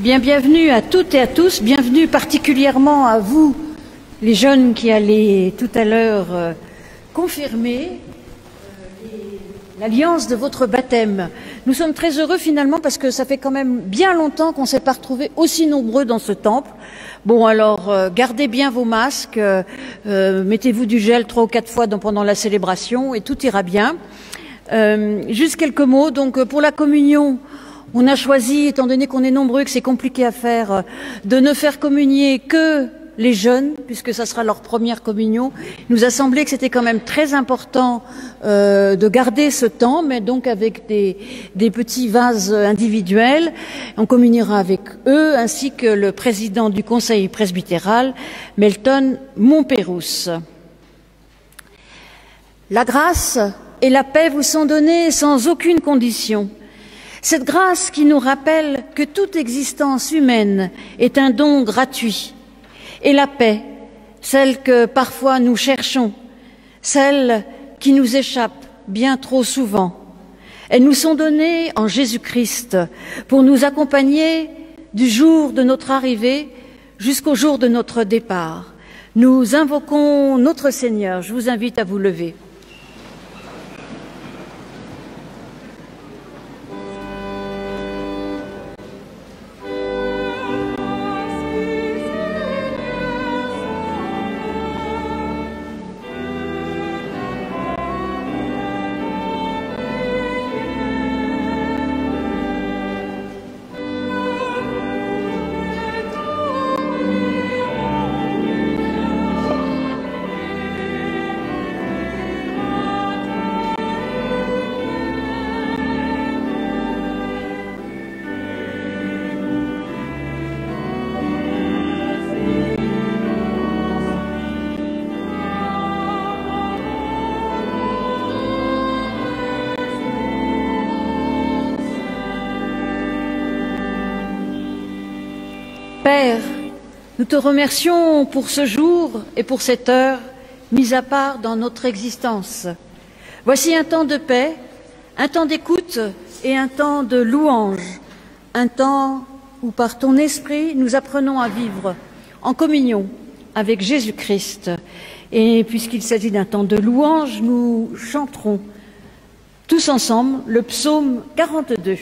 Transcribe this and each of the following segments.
bien, bienvenue à toutes et à tous, bienvenue particulièrement à vous, les jeunes qui allez tout à l'heure confirmer l'alliance de votre baptême. Nous sommes très heureux finalement parce que ça fait quand même bien longtemps qu'on ne s'est pas retrouvés aussi nombreux dans ce temple. Bon alors, gardez bien vos masques, mettez-vous du gel 3 ou 4 fois pendant la célébration et tout ira bien. Juste quelques mots, donc pour la communion, on a choisi, étant donné qu'on est nombreux et que c'est compliqué à faire, de ne faire communier que les jeunes, puisque ça sera leur première communion. Il nous a semblé que c'était quand même très important de garder ce temps, mais donc avec des petits vases individuels. On communiera avec eux, ainsi que le président du conseil presbytéral, Melton Montpérousse. La grâce et la paix vous sont données sans aucune condition. Cette grâce qui nous rappelle que toute existence humaine est un don gratuit. Et la paix, celle que parfois nous cherchons, celle qui nous échappe bien trop souvent. Elles nous sont données en Jésus-Christ pour nous accompagner du jour de notre arrivée jusqu'au jour de notre départ. Nous invoquons notre Seigneur. Je vous invite à vous lever. Père, nous te remercions pour ce jour et pour cette heure mise à part dans notre existence. Voici un temps de paix, un temps d'écoute et un temps de louange, un temps où par ton esprit nous apprenons à vivre en communion avec Jésus-Christ. Et puisqu'il s'agit d'un temps de louange, nous chanterons tous ensemble le psaume 42.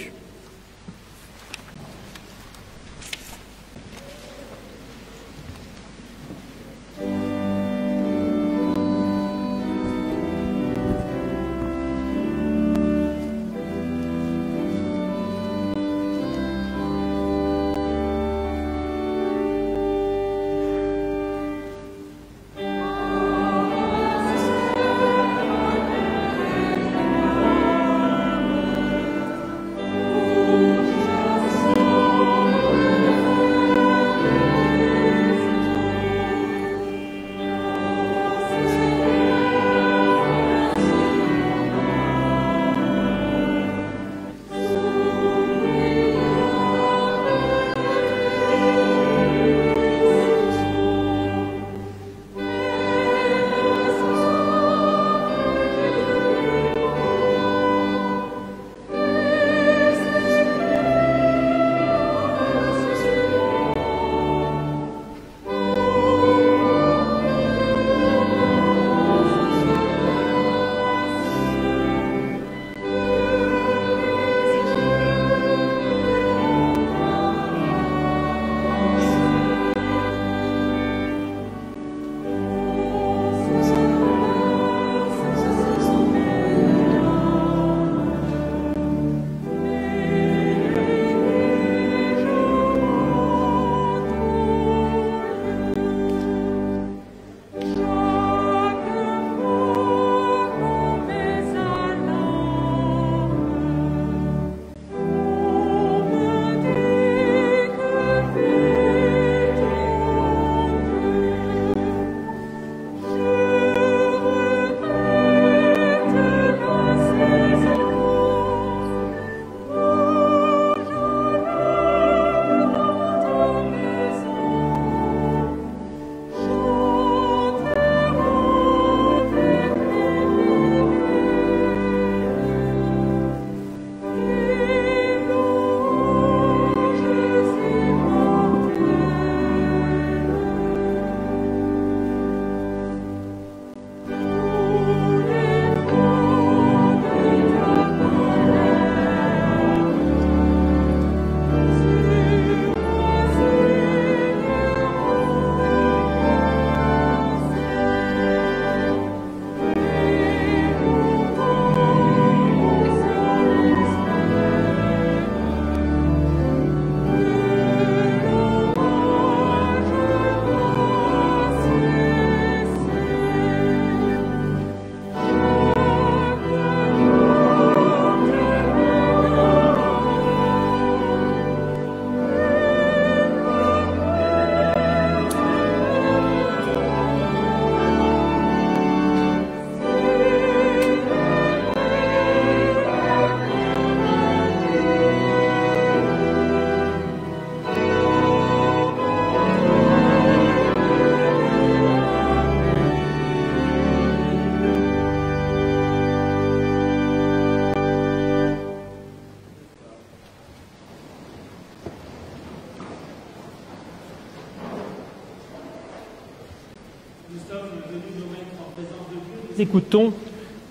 Nous sommes venus nous mettre en présence de Dieu. Nous écoutons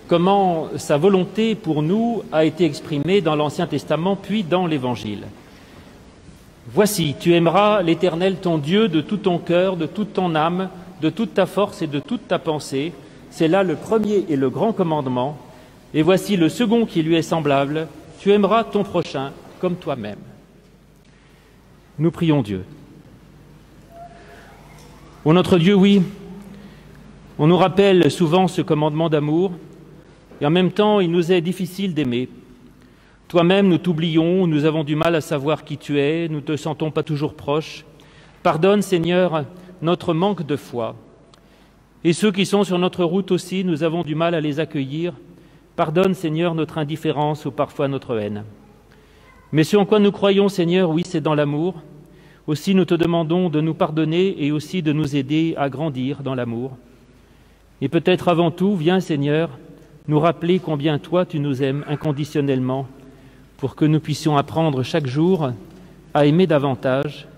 comment sa volonté pour nous a été exprimée dans l'Ancien Testament puis dans l'Évangile. Voici, tu aimeras l'Éternel ton Dieu de tout ton cœur, de toute ton âme, de toute ta force et de toute ta pensée. C'est là le premier et le grand commandement. Et voici le second qui lui est semblable. Tu aimeras ton prochain comme toi-même. Nous prions Dieu. Ô notre Dieu, oui, on nous rappelle souvent ce commandement d'amour, et en même temps, il nous est difficile d'aimer. Toi-même, nous t'oublions, nous avons du mal à savoir qui tu es, nous ne te sentons pas toujours proche. Pardonne, Seigneur, notre manque de foi. Et ceux qui sont sur notre route aussi, nous avons du mal à les accueillir. Pardonne, Seigneur, notre indifférence ou parfois notre haine. Mais ce en quoi nous croyons, Seigneur, oui, c'est dans l'amour. Aussi, nous te demandons de nous pardonner et aussi de nous aider à grandir dans l'amour. Et peut-être avant tout, viens, Seigneur, nous rappeler combien toi, tu nous aimes inconditionnellement, pour que nous puissions apprendre chaque jour à aimer davantage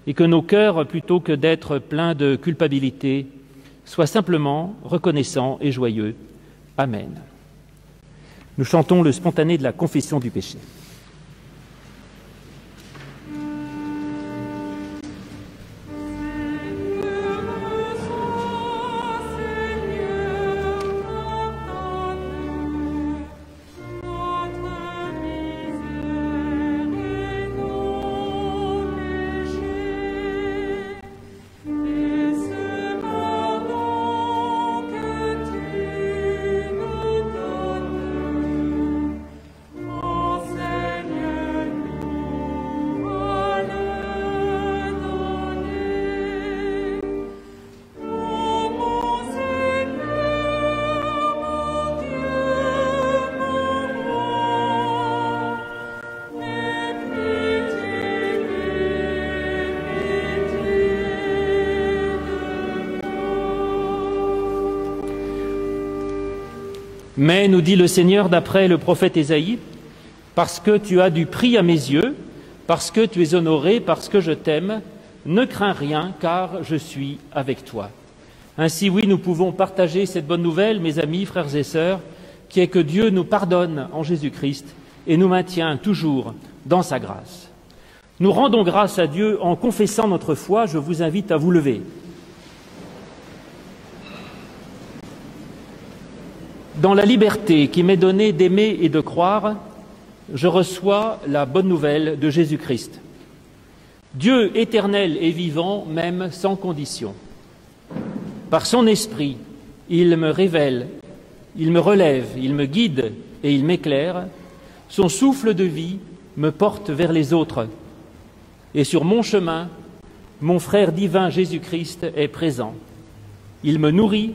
et que nos cœurs, plutôt que d'être pleins de culpabilité, soient simplement reconnaissants et joyeux. Amen. Nous chantons le spontané de la confession du péché. Mais, nous dit le Seigneur d'après le prophète Ésaïe, parce que tu as du prix à mes yeux, parce que tu es honoré, parce que je t'aime, ne crains rien, car je suis avec toi. Ainsi, oui, nous pouvons partager cette bonne nouvelle, mes amis, frères et sœurs, qui est que Dieu nous pardonne en Jésus-Christ et nous maintient toujours dans sa grâce. Nous rendons grâce à Dieu en confessant notre foi. Je vous invite à vous lever. Dans la liberté qui m'est donnée d'aimer et de croire, je reçois la bonne nouvelle de Jésus-Christ. Dieu éternel et vivant m'aime sans condition. Par son esprit, il me révèle, il me relève, il me guide et il m'éclaire. Son souffle de vie me porte vers les autres. Et sur mon chemin, mon frère divin Jésus-Christ est présent. Il me nourrit,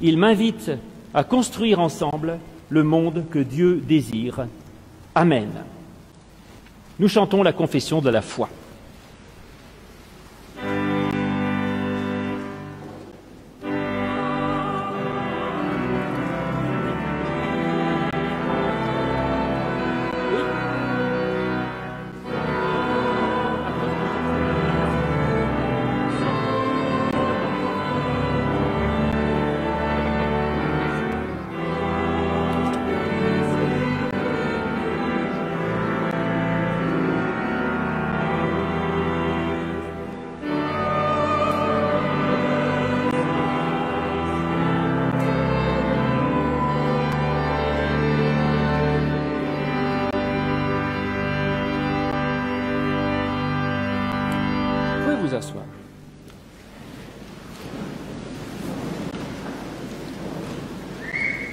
il m'invite à construire ensemble le monde que Dieu désire. Amen. Nous chantons la confession de la foi. Vous asseoir.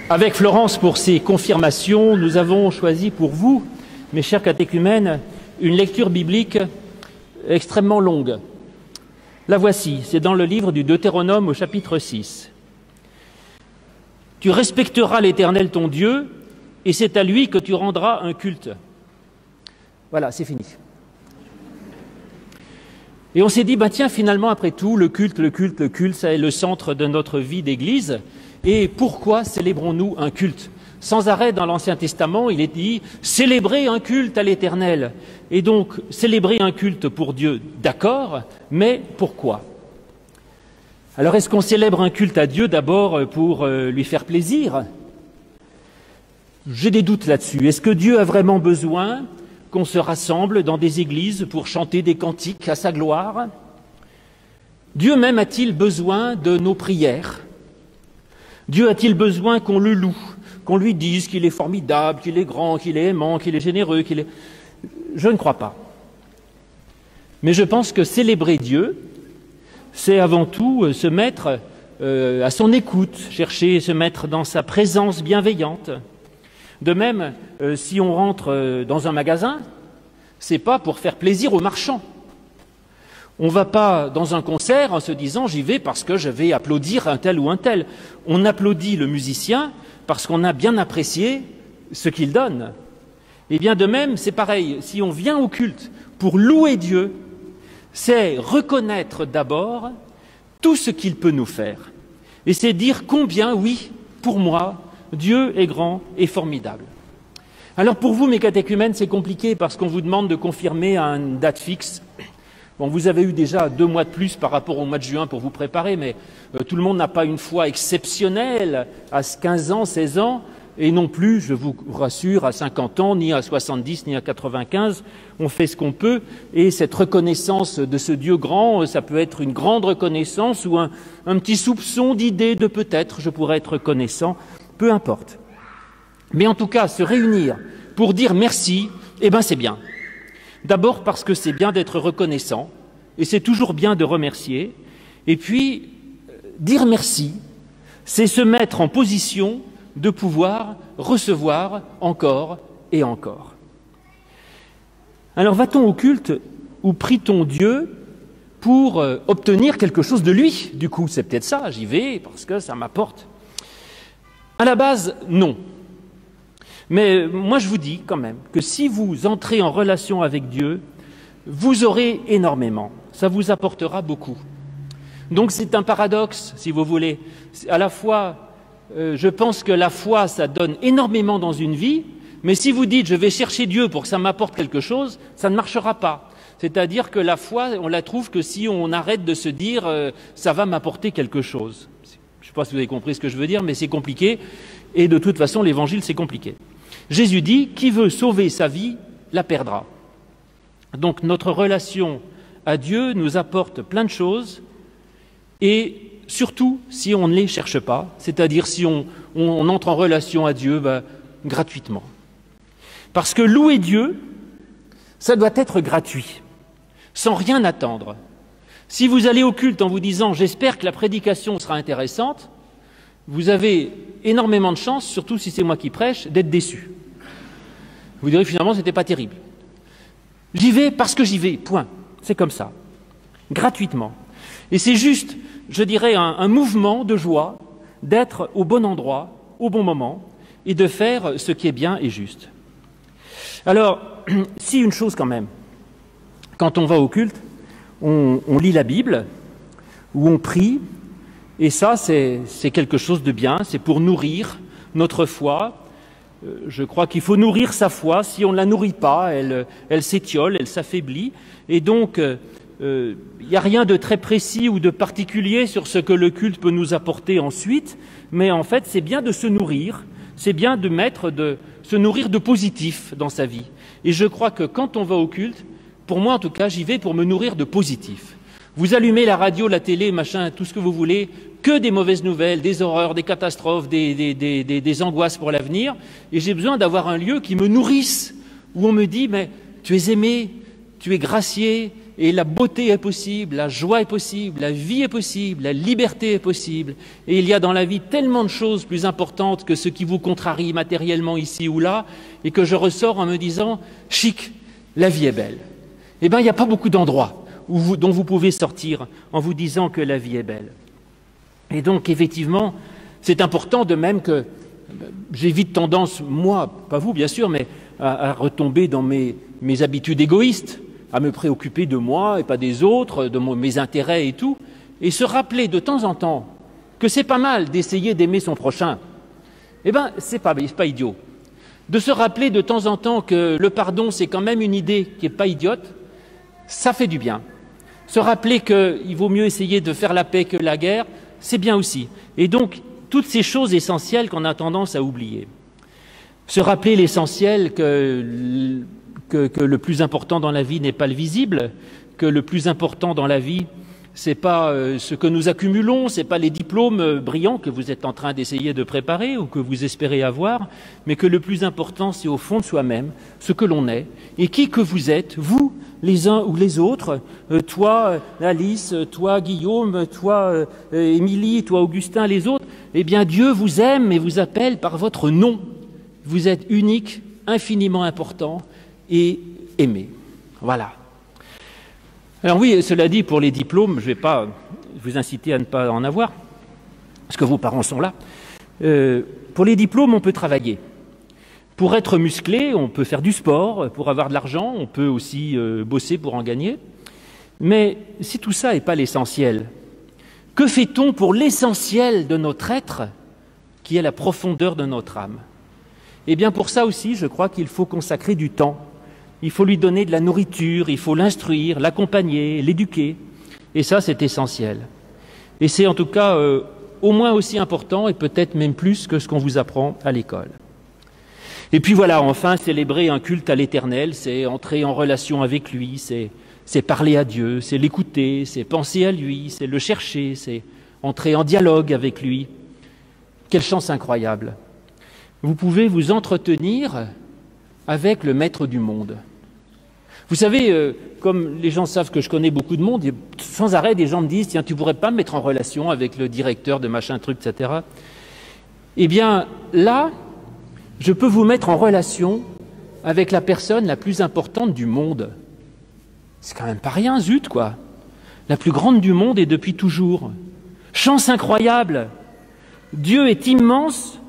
Avec Florence, pour ces confirmations, nous avons choisi pour vous, mes chers catéchumènes, une lecture biblique extrêmement longue. La voici, c'est dans le livre du Deutéronome au chapitre 6. « Tu respecteras l'Éternel ton Dieu, et c'est à lui que tu rendras un culte. » Voilà, c'est fini. Et on s'est dit, tiens, finalement, après tout, le culte, ça est le centre de notre vie d'Église. Et pourquoi célébrons-nous un culte? Sans arrêt, dans l'Ancien Testament, il est dit « célébrer un culte à l'Éternel ». Et donc, célébrer un culte pour Dieu, d'accord, mais pourquoi? Alors est-ce qu'on célèbre un culte à Dieu d'abord pour lui faire plaisir? J'ai des doutes là-dessus. Est-ce que Dieu a vraiment besoin qu'on se rassemble dans des églises pour chanter des cantiques à sa gloire? Dieu même a-t-il besoin de nos prières? Dieu a-t-il besoin qu'on le loue, qu'on lui dise qu'il est formidable, qu'il est grand, qu'il est aimant, qu'il est généreux, qu'il est... Je ne crois pas. Mais je pense que célébrer Dieu, c'est avant tout se mettre à son écoute, chercher se mettre dans sa présence bienveillante. De même, si on rentre dans un magasin, c'est pas pour faire plaisir aux marchands. On ne va pas dans un concert en se disant « j'y vais parce que je vais applaudir un tel ou un tel ». On applaudit le musicien parce qu'on a bien apprécié ce qu'il donne. Et bien de même, c'est pareil, si on vient au culte pour louer Dieu, c'est reconnaître d'abord tout ce qu'il peut nous faire. Et c'est dire combien, oui, pour moi, Dieu est grand et formidable. Alors pour vous, mes catéchumènes, c'est compliqué parce qu'on vous demande de confirmer à une date fixe. Bon, vous avez eu déjà 2 mois de plus par rapport au mois de juin pour vous préparer, mais tout le monde n'a pas une foi exceptionnelle à 15 ans, 16 ans, et non plus, je vous rassure, à 50 ans, ni à 70, ni à 95. On fait ce qu'on peut, et cette reconnaissance de ce Dieu grand, ça peut être une grande reconnaissance ou un petit soupçon d'idée de peut-être je pourrais être reconnaissant, peu importe. Mais en tout cas, se réunir pour dire merci, eh bien c'est bien. D'abord parce que c'est bien d'être reconnaissant, et c'est toujours bien de remercier. Et puis, dire merci, c'est se mettre en position de pouvoir recevoir encore et encore. Alors va-t-on au culte ou prie-t-on Dieu pour obtenir quelque chose de lui? Du coup, c'est peut-être ça, j'y vais parce que ça m'apporte. À la base, non. Mais moi, je vous dis quand même que si vous entrez en relation avec Dieu, vous aurez énormément. Ça vous apportera beaucoup. Donc c'est un paradoxe, si vous voulez. À la fois, je pense que la foi, ça donne énormément dans une vie, mais si vous dites « je vais chercher Dieu pour que ça m'apporte quelque chose », ça ne marchera pas. C'est-à-dire que la foi, on la trouve que si on arrête de se dire « ça va m'apporter quelque chose ». Je ne sais pas si vous avez compris ce que je veux dire, mais c'est compliqué. Et de toute façon, l'évangile, c'est compliqué. Jésus dit « qui veut sauver sa vie, la perdra ». Donc notre relation à Dieu nous apporte plein de choses, et surtout si on ne les cherche pas, c'est-à-dire si on entre en relation à Dieu gratuitement. Parce que louer Dieu, ça doit être gratuit, sans rien attendre. Si vous allez au culte en vous disant « j'espère que la prédication sera intéressante », vous avez énormément de chances, surtout si c'est moi qui prêche, d'être déçu. Vous direz finalement ce n'était pas terrible. J'y vais parce que j'y vais, point. C'est comme ça, gratuitement. Et c'est juste, je dirais, un mouvement de joie d'être au bon endroit, au bon moment, et de faire ce qui est bien et juste. Alors, si une chose quand même, quand on va au culte, on lit la Bible, ou on prie, et ça c'est quelque chose de bien, c'est pour nourrir notre foi. Je crois qu'il faut nourrir sa foi. Si on ne la nourrit pas, elle s'étiole, elle s'affaiblit. Et donc, il n'y a rien de très précis ou de particulier sur ce que le culte peut nous apporter ensuite, mais en fait, c'est bien de se nourrir, c'est bien de se nourrir de positif dans sa vie. Et je crois que quand on va au culte, pour moi en tout cas, j'y vais pour me nourrir de positif. Vous allumez la radio, la télé, machin, tout ce que vous voulez, que des mauvaises nouvelles, des horreurs, des catastrophes, des angoisses pour l'avenir. Et j'ai besoin d'avoir un lieu qui me nourrisse, où on me dit, mais tu es aimé, tu es gracié, et la beauté est possible, la joie est possible, la vie est possible, la liberté est possible. Et il y a dans la vie tellement de choses plus importantes que ce qui vous contrarie matériellement ici ou là, et que je ressors en me disant, chic, la vie est belle. Eh bien, il n'y a pas beaucoup d'endroits dont vous pouvez sortir en vous disant que la vie est belle. Et donc, effectivement, c'est important de même que j'ai vite tendance, moi, pas vous bien sûr, mais à retomber dans mes habitudes égoïstes, à me préoccuper de moi et pas des autres, de mes intérêts et tout, et se rappeler de temps en temps que c'est pas mal d'essayer d'aimer son prochain. Eh bien, c'est pas idiot. De se rappeler de temps en temps que le pardon, c'est quand même une idée qui n'est pas idiote, ça fait du bien. Se rappeler qu'il vaut mieux essayer de faire la paix que la guerre, c'est bien aussi. Et donc, toutes ces choses essentielles qu'on a tendance à oublier. Se rappeler l'essentiel que le plus important dans la vie n'est pas le visible, que le plus important dans la vie, c'est pas ce que nous accumulons, c'est pas les diplômes brillants que vous êtes en train d'essayer de préparer ou que vous espérez avoir, mais que le plus important, c'est au fond de soi-même, ce que l'on est, et qui que vous êtes, vous, les uns ou les autres, toi, Alice, toi, Guillaume, toi, Émilie, toi, Augustin, les autres, eh bien, Dieu vous aime et vous appelle par votre nom. Vous êtes unique, infiniment important et aimé. Voilà. Alors oui, cela dit, pour les diplômes, je ne vais pas vous inciter à ne pas en avoir, parce que vos parents sont là. Pour les diplômes, on peut travailler. Pour être musclé, on peut faire du sport. Pour avoir de l'argent, on peut aussi bosser pour en gagner. Mais si tout ça n'est pas l'essentiel, que fait-on pour l'essentiel de notre être, qui est la profondeur de notre âme? Eh bien, pour ça aussi, je crois qu'il faut consacrer du temps. Il faut lui donner de la nourriture, il faut l'instruire, l'accompagner, l'éduquer. Et ça, c'est essentiel. Et c'est en tout cas au moins aussi important et peut-être même plus que ce qu'on vous apprend à l'école. Et puis voilà, enfin, célébrer un culte à l'Éternel, c'est entrer en relation avec lui, c'est parler à Dieu, c'est l'écouter, c'est penser à lui, c'est le chercher, c'est entrer en dialogue avec lui. Quelle chance incroyable! Vous pouvez vous entretenir avec le maître du monde. Vous savez, comme les gens savent que je connais beaucoup de monde, sans arrêt des gens me disent « Tiens, tu ne pourrais pas me mettre en relation avec le directeur de machin truc, etc. » Eh bien, là, je peux vous mettre en relation avec la personne la plus importante du monde. C'est quand même pas rien, zut, quoi. La plus grande du monde et depuis toujours. Chance incroyable. Dieu est immense,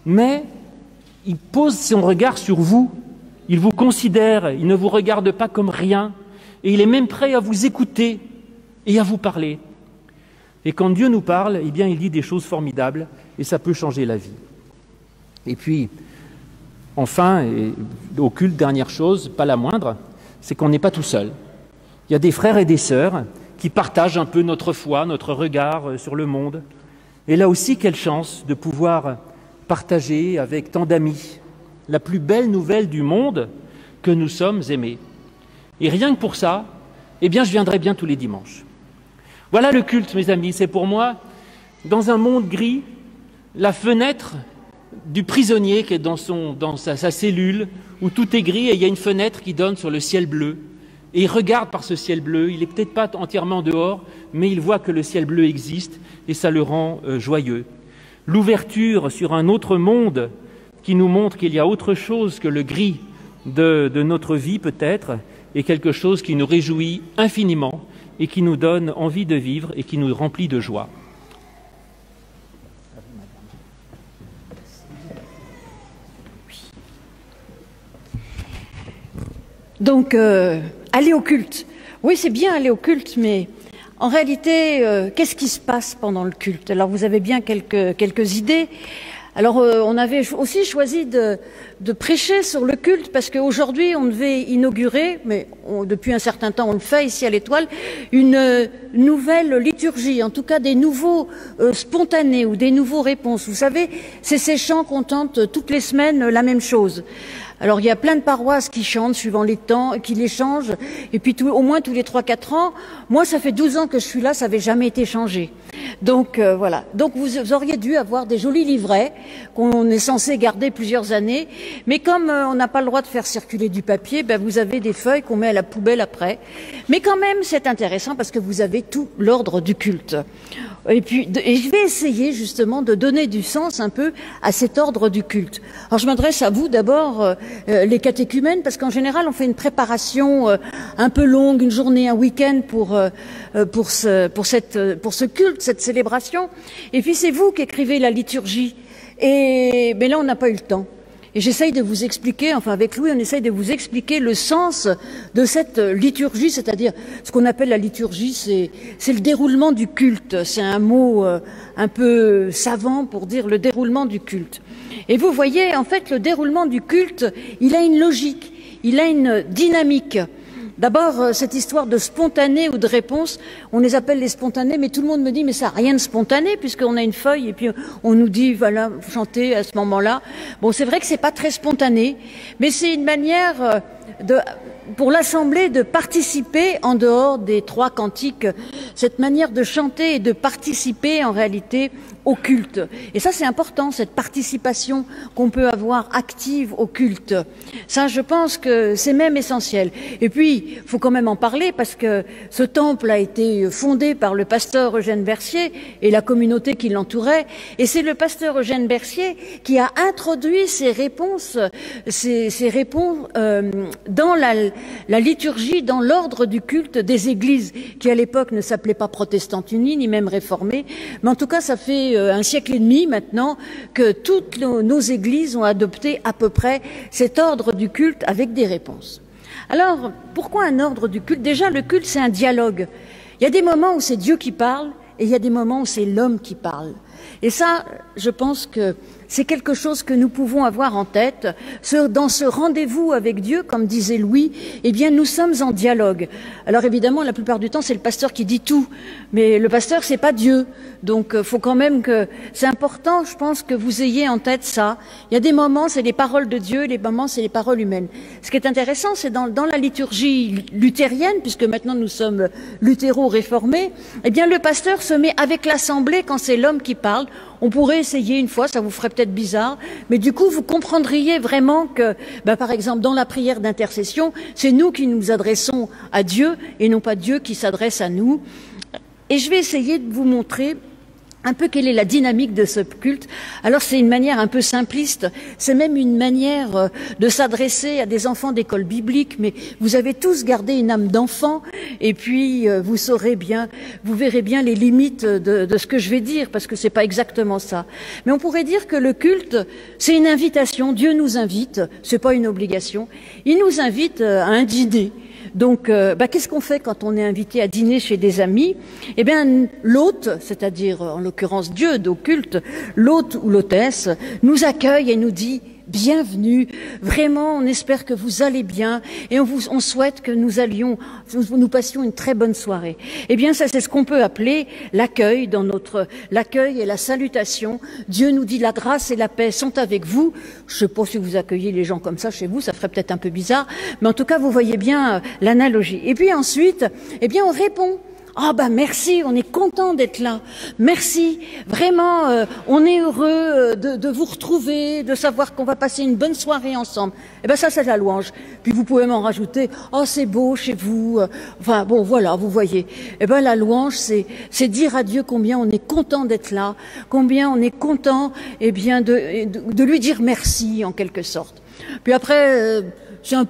mais il pose son regard sur vous. Il vous considère, il ne vous regarde pas comme rien, et il est même prêt à vous écouter et à vous parler. Et quand Dieu nous parle, eh bien, il dit des choses formidables, et ça peut changer la vie. Et puis, enfin, et au culte, dernière chose, pas la moindre, c'est qu'on n'est pas tout seul. Il y a des frères et des sœurs qui partagent un peu notre foi, notre regard sur le monde. Et là aussi, quelle chance de pouvoir partager avec tant d'amis la plus belle nouvelle du monde, que nous sommes aimés. Et rien que pour ça, eh bien, je viendrai bien tous les dimanches. Voilà le culte, mes amis, c'est pour moi, dans un monde gris, la fenêtre du prisonnier qui est dans sa cellule, où tout est gris et il y a une fenêtre qui donne sur le ciel bleu. Et il regarde par ce ciel bleu, il n'est peut-être pas entièrement dehors, mais il voit que le ciel bleu existe et ça le rend joyeux. L'ouverture sur un autre monde qui nous montre qu'il y a autre chose que le gris de notre vie peut-être, et quelque chose qui nous réjouit infiniment et qui nous donne envie de vivre et qui nous remplit de joie. Donc, aller au culte. Oui, c'est bien aller au culte, mais en réalité, qu'est-ce qui se passe pendant le culte? Alors, vous avez bien quelques idées. Alors, on avait aussi choisi de prêcher sur le culte parce qu'aujourd'hui, on devait inaugurer, mais depuis un certain temps, on le fait ici à l'Étoile, une nouvelle liturgie, en tout cas des nouveaux spontanés ou des nouveaux réponses. Vous savez, c'est ces chants qu'on tente toutes les semaines la même chose. Alors, il y a plein de paroisses qui chantent suivant les temps, qui les changent, et puis au moins tous les 3-4 ans. Moi, ça fait 12 ans que je suis là, ça n'avait jamais été changé. Donc, voilà. Donc, vous auriez dû avoir des jolis livrets qu'on est censé garder plusieurs années. Mais comme on n'a pas le droit de faire circuler du papier, ben, vous avez des feuilles qu'on met à la poubelle après. Mais quand même, c'est intéressant parce que vous avez tout l'ordre du culte. Et je vais essayer justement de donner du sens un peu à cet ordre du culte. Alors, je m'adresse à vous d'abord, les catéchumènes, parce qu'en général, on fait une préparation un peu longue, une journée, un week-end pour ce culte, cette célébration. Et puis, c'est vous qui écrivez la liturgie. Mais là, on n'a pas eu le temps. Et j'essaye de vous expliquer, enfin avec Louis, on essaye de vous expliquer le sens de cette liturgie, c'est-à-dire ce qu'on appelle la liturgie, c'est le déroulement du culte. C'est un mot un peu savant pour dire le déroulement du culte. Et vous voyez, en fait, le déroulement du culte, il a une logique, il a une dynamique. D'abord, cette histoire de spontané ou de réponse, on les appelle les spontanés, mais tout le monde me dit, mais ça n'a rien de spontané, puisqu'on a une feuille et puis on nous dit, voilà, chantez à ce moment-là. Bon, c'est vrai que c'est pas très spontané, mais c'est une manière pour l'Assemblée de participer en dehors des 3 cantiques, cette manière de chanter et de participer en réalité au culte. Et ça, c'est important, cette participation qu'on peut avoir active au culte. Ça, je pense que c'est même essentiel. Et puis, il faut quand même en parler parce que ce temple a été fondé par le pasteur Eugène Bercier et la communauté qui l'entourait. Et c'est le pasteur Eugène Bercier qui a introduit ces réponses dans la liturgie, dans l'ordre du culte des églises, qui à l'époque ne s'appelait pas Protestantes Unies, ni même Réformées. Mais en tout cas, ça fait un siècle et demi maintenant que toutes nos églises ont adopté à peu près cet ordre du culte avec des réponses. Alors, pourquoi un ordre du culte? Déjà, le culte, c'est un dialogue. Il y a des moments où c'est Dieu qui parle et il y a des moments où c'est l'homme qui parle. Et ça, je pense que c'est quelque chose que nous pouvons avoir en tête. Dans ce rendez-vous avec Dieu, comme disait Louis, eh bien, nous sommes en dialogue. Alors évidemment, la plupart du temps, c'est le pasteur qui dit tout. Mais le pasteur, c'est pas Dieu. Donc, faut quand même que, c'est important, je pense, que vous ayez en tête ça. Il y a des moments, c'est les paroles de Dieu, les moments, c'est les paroles humaines. Ce qui est intéressant, c'est dans la liturgie luthérienne, puisque maintenant nous sommes luthéro-réformés, eh bien, le pasteur se met avec l'assemblée quand c'est l'homme qui parle. On pourrait essayer une fois, ça vous ferait peut-être bizarre, mais du coup, vous comprendriez vraiment que, par exemple, dans la prière d'intercession, c'est nous qui nous adressons à Dieu et non pas Dieu qui s'adresse à nous. Et je vais essayer de vous montrer un peu quelle est la dynamique de ce culte. Alors c'est une manière un peu simpliste, c'est même une manière de s'adresser à des enfants d'école biblique, mais vous avez tous gardé une âme d'enfant et puis vous verrez bien les limites de ce que je vais dire, parce que c'est pas exactement ça. Mais on pourrait dire que le culte, c'est une invitation, Dieu nous invite, c'est pas une obligation, il nous invite à un dîner. Donc, qu'est-ce qu'on fait quand on est invité à dîner chez des amis? Eh bien, l'hôte, c'est-à-dire en l'occurrence Dieu au culte, l'hôte ou l'hôtesse, nous accueille et nous dit bienvenue. Vraiment, on espère que vous allez bien et on souhaite que nous passions une très bonne soirée. Eh bien, ça, c'est ce qu'on peut appeler l'accueil l'accueil et la salutation. Dieu nous dit la grâce et la paix sont avec vous. Je sais pas si vous accueillez les gens comme ça chez vous, ça ferait peut-être un peu bizarre, mais en tout cas, vous voyez bien l'analogie. Et puis ensuite, eh bien, on répond. Ah merci, on est content d'être là. Merci, vraiment, on est heureux de vous retrouver, de savoir qu'on va passer une bonne soirée ensemble. Ça c'est la louange. Puis vous pouvez m'en rajouter. Oh c'est beau chez vous. Enfin bon voilà, vous voyez. La louange c'est dire à Dieu combien on est content d'être là, combien on est content de lui dire merci en quelque sorte. Puis après. C'est un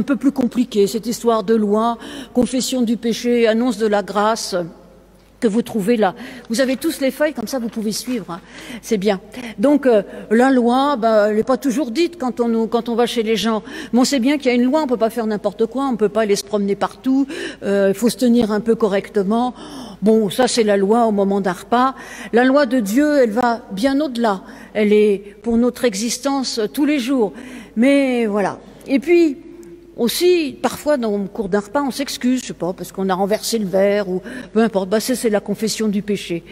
peu plus compliqué, cette histoire de loi, confession du péché, annonce de la grâce que vous trouvez là. Vous avez tous les feuilles, comme ça vous pouvez suivre. Hein. C'est bien. Donc la loi, elle n'est pas toujours dite quand on va chez les gens. Mais on sait bien qu'il y a une loi, on peut pas faire n'importe quoi, on peut pas aller se promener partout, il faut se tenir un peu correctement. Bon, ça c'est la loi au moment d'un repas. La loi de Dieu, elle va bien au-delà. Elle est pour notre existence tous les jours. Mais voilà. Et puis, aussi, parfois, dans le cours d'un repas, on s'excuse, je sais pas, parce qu'on a renversé le verre, ou peu importe, ça c'est la confession du péché.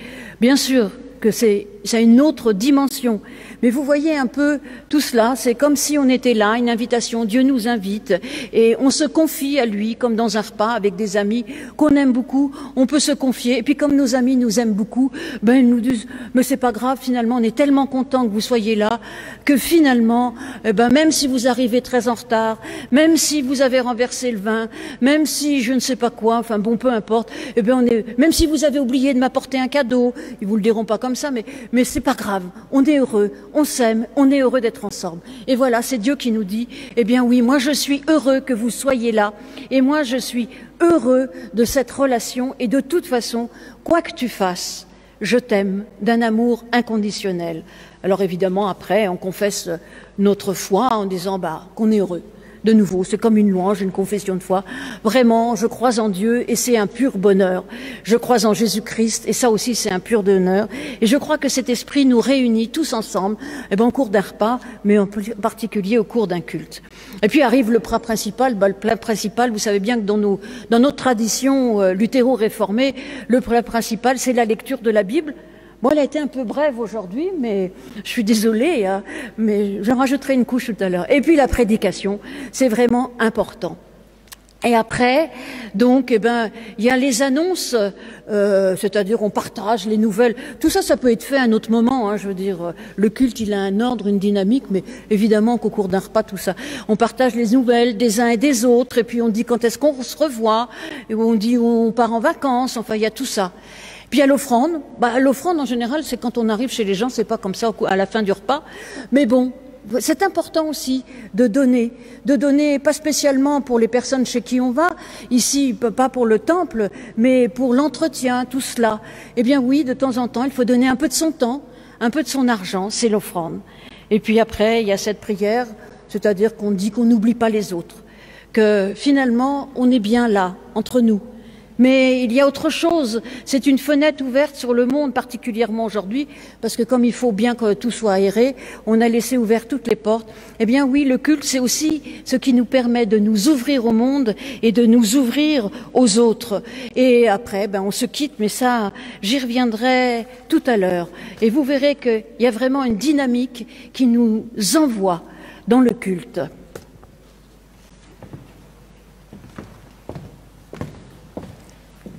Bien sûr que ça a une autre dimension. Mais vous voyez un peu tout cela, c'est comme si on était là, une invitation, Dieu nous invite, et on se confie à lui, comme dans un repas avec des amis qu'on aime beaucoup, on peut se confier, et puis comme nos amis nous aiment beaucoup, ils nous disent, mais c'est pas grave, finalement, on est tellement content que vous soyez là, que finalement, même si vous arrivez très en retard, même si vous avez renversé le vin, même si je ne sais pas quoi, enfin bon, peu importe, même si vous avez oublié de m'apporter un cadeau, ils vous le diront pas comme ça, mais c'est pas grave, on est heureux, on s'aime, on est heureux d'être ensemble. Et voilà, c'est Dieu qui nous dit, oui, moi je suis heureux que vous soyez là, et moi je suis heureux de cette relation, et de toute façon, quoi que tu fasses, je t'aime d'un amour inconditionnel. Alors évidemment, après, on confesse notre foi en disant qu'on est heureux. de nouveau. C'est comme une louange, une confession de foi. Vraiment, je crois en Dieu et c'est un pur bonheur. Je crois en Jésus-Christ et ça aussi c'est un pur bonheur. Et je crois que cet esprit nous réunit tous ensemble, au cours d'un repas, mais en particulier au cours d'un culte. Et puis arrive le plat principal. Le plat principal, vous savez bien que dans notre tradition luthéro-réformée, le plat principal, c'est la lecture de la Bible. Bon, elle a été un peu brève aujourd'hui, mais je suis désolée, hein, mais j'en rajouterai une couche tout à l'heure. Et puis la prédication, c'est vraiment important. Et après, donc, il y a les annonces, c'est-à-dire on partage les nouvelles. Tout ça, ça peut être fait à un autre moment. Hein, je veux dire, le culte, il a un ordre, une dynamique, mais évidemment qu'au cours d'un repas, tout ça, on partage les nouvelles des uns et des autres, et puis on dit quand est-ce qu'on se revoit, et on dit on part en vacances. Enfin, il y a tout ça. Puis à l'offrande, l'offrande en général, c'est quand on arrive chez les gens, c'est pas comme ça à la fin du repas, mais bon. C'est important aussi de donner pas spécialement pour les personnes chez qui on va, ici pas pour le temple, mais pour l'entretien, tout cela. Eh bien oui, de temps en temps, il faut donner un peu de son temps, un peu de son argent, c'est l'offrande. Et puis après, il y a cette prière, c'est-à-dire qu'on dit qu'on n'oublie pas les autres, que finalement, on est bien là, entre nous. Mais il y a autre chose, c'est une fenêtre ouverte sur le monde, particulièrement aujourd'hui, parce que comme il faut bien que tout soit aéré, on a laissé ouvertes toutes les portes. Eh bien oui, le culte, c'est aussi ce qui nous permet de nous ouvrir au monde et de nous ouvrir aux autres. Et après, on se quitte, mais ça, j'y reviendrai tout à l'heure. Et vous verrez qu'il y a vraiment une dynamique qui nous envoie dans le culte.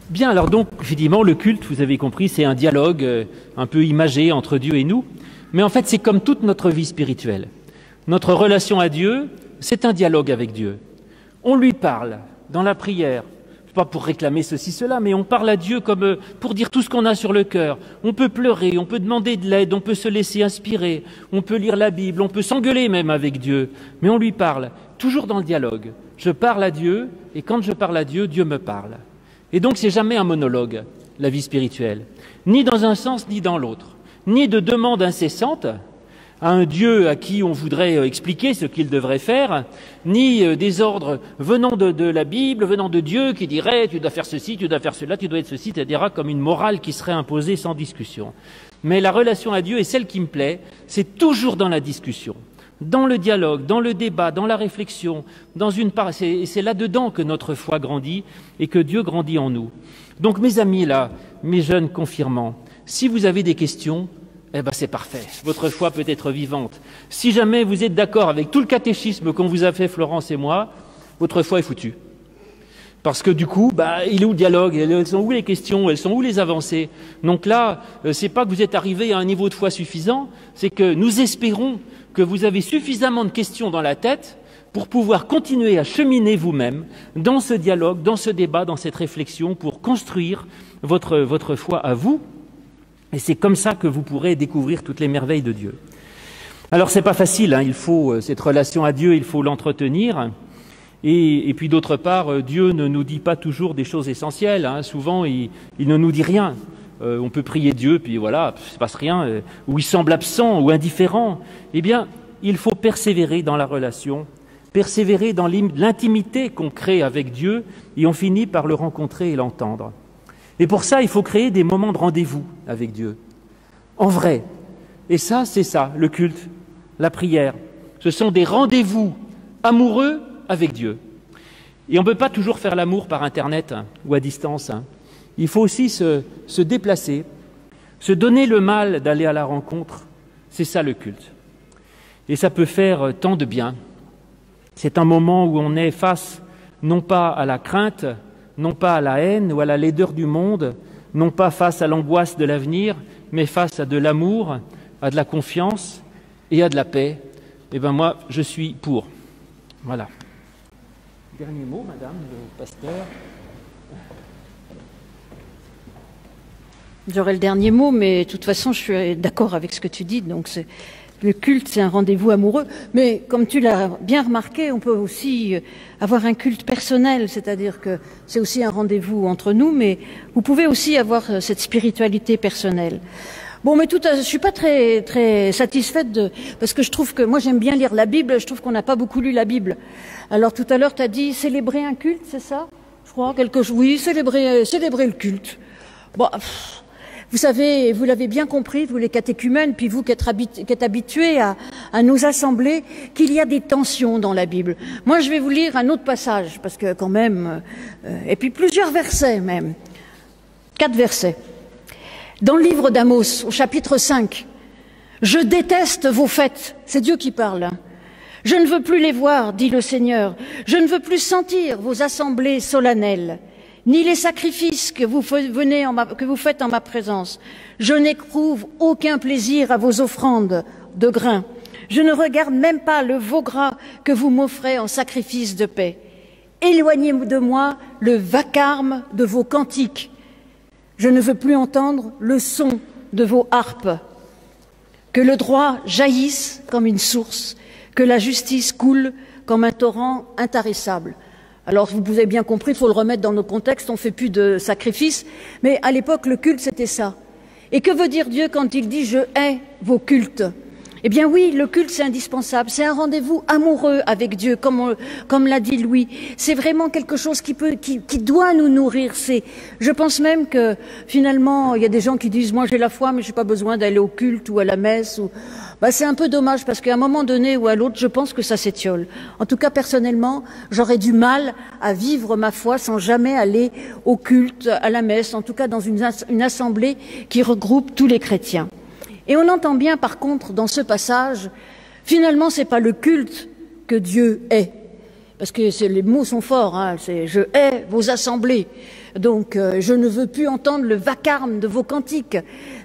Bien, alors donc, évidemment, le culte, vous avez compris, c'est un dialogue un peu imagé entre Dieu et nous. Mais en fait, c'est comme toute notre vie spirituelle. Notre relation à Dieu, c'est un dialogue avec Dieu. On lui parle dans la prière, pas pour réclamer ceci, cela, mais on parle à Dieu comme pour dire tout ce qu'on a sur le cœur. On peut pleurer, on peut demander de l'aide, on peut se laisser inspirer, on peut lire la Bible, on peut s'engueuler même avec Dieu. Mais on lui parle, toujours dans le dialogue. Je parle à Dieu, et quand je parle à Dieu, Dieu me parle. Et donc, c'est jamais un monologue, la vie spirituelle, ni dans un sens ni dans l'autre, ni de demande incessante à un Dieu à qui on voudrait expliquer ce qu'il devrait faire, ni des ordres venant de la Bible, venant de Dieu qui dirait tu dois faire ceci, tu dois faire cela, tu dois être ceci, etc., comme une morale qui serait imposée sans discussion. Mais la relation à Dieu est celle qui me plaît, c'est toujours dans la discussion. Dans le dialogue, dans le débat, dans la réflexion, c'est là-dedans que notre foi grandit et que Dieu grandit en nous. Donc mes amis là, mes jeunes confirmants, si vous avez des questions, c'est parfait, votre foi peut être vivante. Si jamais vous êtes d'accord avec tout le catéchisme qu'on vous a fait Florence et moi, votre foi est foutue. Parce que du coup, il est où le dialogue? Elles sont où les questions? Elles sont où les avancées? Donc là, c'est pas que vous êtes arrivé à un niveau de foi suffisant, c'est que nous espérons que vous avez suffisamment de questions dans la tête pour pouvoir continuer à cheminer vous-même dans ce dialogue, dans ce débat, dans cette réflexion, pour construire votre foi à vous. Et c'est comme ça que vous pourrez découvrir toutes les merveilles de Dieu. Alors c'est pas facile, il faut cette relation à Dieu, il faut l'entretenir. Et puis d'autre part, Dieu ne nous dit pas toujours des choses essentielles. Souvent, il ne nous dit rien. On peut prier Dieu, puis voilà, il ne se passe rien, ou il semble absent ou indifférent. Eh bien, il faut persévérer dans la relation, persévérer dans l'intimité qu'on crée avec Dieu, et on finit par le rencontrer et l'entendre. Et pour ça, il faut créer des moments de rendez-vous avec Dieu, en vrai. Et ça, c'est ça, le culte, la prière. Ce sont des rendez-vous amoureux avec Dieu. Et on ne peut pas toujours faire l'amour par Internet ou à distance. Il faut aussi se déplacer, se donner le mal d'aller à la rencontre. C'est ça le culte. Et ça peut faire tant de bien. C'est un moment où on est face, non pas à la crainte, non pas à la haine ou à la laideur du monde, non pas face à l'angoisse de l'avenir, mais face à de l'amour, à de la confiance et à de la paix. Eh bien moi, je suis pour. Voilà. Dernier mot, madame, le pasteur. J'aurai le dernier mot, mais de toute façon, je suis d'accord avec ce que tu dis. Donc, le culte, c'est un rendez-vous amoureux. Mais comme tu l'as bien remarqué, on peut aussi avoir un culte personnel, c'est-à-dire que c'est aussi un rendez-vous entre nous, mais vous pouvez aussi avoir cette spiritualité personnelle. Bon, mais je suis pas très satisfaite parce que je trouve que, moi j'aime bien lire la Bible, je trouve qu'on n'a pas beaucoup lu la Bible. Alors tout à l'heure, tu as dit célébrer un culte, c'est ça? Je crois, oui, célébrer le culte. Bon, vous savez, vous l'avez bien compris, vous les catéchumènes, puis vous qui êtes habitués à nos assemblées, qu'il y a des tensions dans la Bible. Moi, je vais vous lire un autre passage, parce que quand même, et puis plusieurs versets même, 4 versets. Dans le livre d'Amos, au chapitre 5, « Je déteste vos fêtes », c'est Dieu qui parle, hein. « Je ne veux plus les voir, dit le Seigneur, je ne veux plus sentir vos assemblées solennelles, ni les sacrifices que vous faites en ma présence. Je n'éprouve aucun plaisir à vos offrandes de grains. Je ne regarde même pas le veau gras que vous m'offrez en sacrifice de paix. Éloignez de moi le vacarme de vos cantiques. Je ne veux plus entendre le son de vos harpes. Que le droit jaillisse comme une source, que la justice coule comme un torrent intarissable. » Alors, vous avez bien compris, il faut le remettre dans nos contextes, on ne fait plus de sacrifices, mais à l'époque, le culte, c'était ça. Et que veut dire Dieu quand il dit « je hais vos cultes » ? Eh bien oui, le culte, c'est indispensable, c'est un rendez-vous amoureux avec Dieu, comme l'a dit Louis. C'est vraiment quelque chose qui doit nous nourrir. Je pense même que, finalement, il y a des gens qui disent « moi j'ai la foi, mais je n'ai pas besoin d'aller au culte ou à la messe ». C'est un peu dommage parce qu'à un moment donné ou à l'autre, je pense que ça s'étiole. En tout cas, personnellement, j'aurais du mal à vivre ma foi sans jamais aller au culte, à la messe, en tout cas dans une assemblée qui regroupe tous les chrétiens. Et on entend bien, par contre, dans ce passage, finalement, c'est pas le culte que Dieu hait. Parce que les mots sont forts, hein, c'est « je hais vos assemblées ». Donc, je ne veux plus entendre le vacarme de vos cantiques.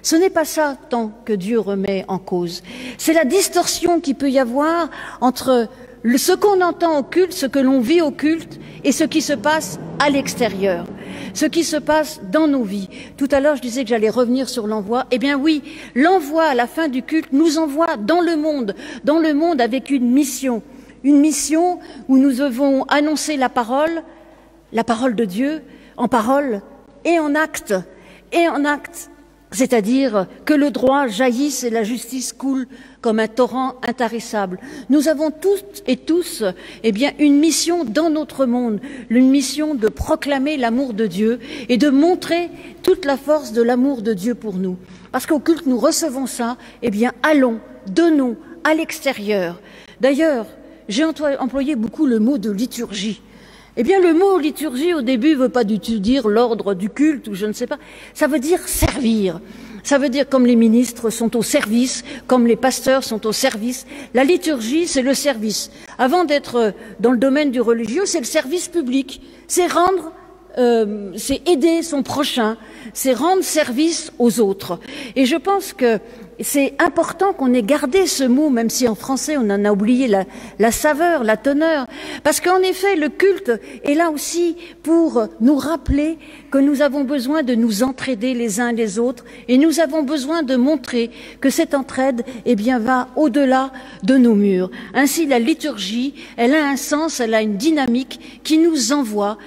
Ce n'est pas ça tant que Dieu remet en cause. C'est la distorsion qu'il peut y avoir entre ce qu'on entend au culte, ce que l'on vit au culte, et ce qui se passe à l'extérieur, ce qui se passe dans nos vies. Tout à l'heure, je disais que j'allais revenir sur l'envoi. Eh bien oui, l'envoi à la fin du culte nous envoie dans le monde avec une mission où nous devons annoncer la parole de Dieu, en parole et en acte, c'est-à-dire que le droit jaillisse et la justice coule comme un torrent intarissable. Nous avons toutes et tous, une mission dans notre monde, une mission de proclamer l'amour de Dieu et de montrer toute la force de l'amour de Dieu pour nous. Parce qu'au culte, nous recevons ça, allons, donnons à l'extérieur. D'ailleurs, j'ai employé beaucoup le mot de liturgie. Le mot liturgie, au début, ne veut pas du tout dire l'ordre du culte, ou je ne sais pas. Ça veut dire servir. Ça veut dire comme les ministres sont au service, comme les pasteurs sont au service. La liturgie, c'est le service. Avant d'être dans le domaine du religieux, c'est le service public. C'est c'est aider son prochain, c'est rendre service aux autres. Et je pense que c'est important qu'on ait gardé ce mot, même si en français on en a oublié la saveur, la teneur, parce qu'en effet le culte est là aussi pour nous rappeler que nous avons besoin de nous entraider les uns les autres et nous avons besoin de montrer que cette entraide va au-delà de nos murs. Ainsi la liturgie, elle a un sens, elle a une dynamique qui nous envoie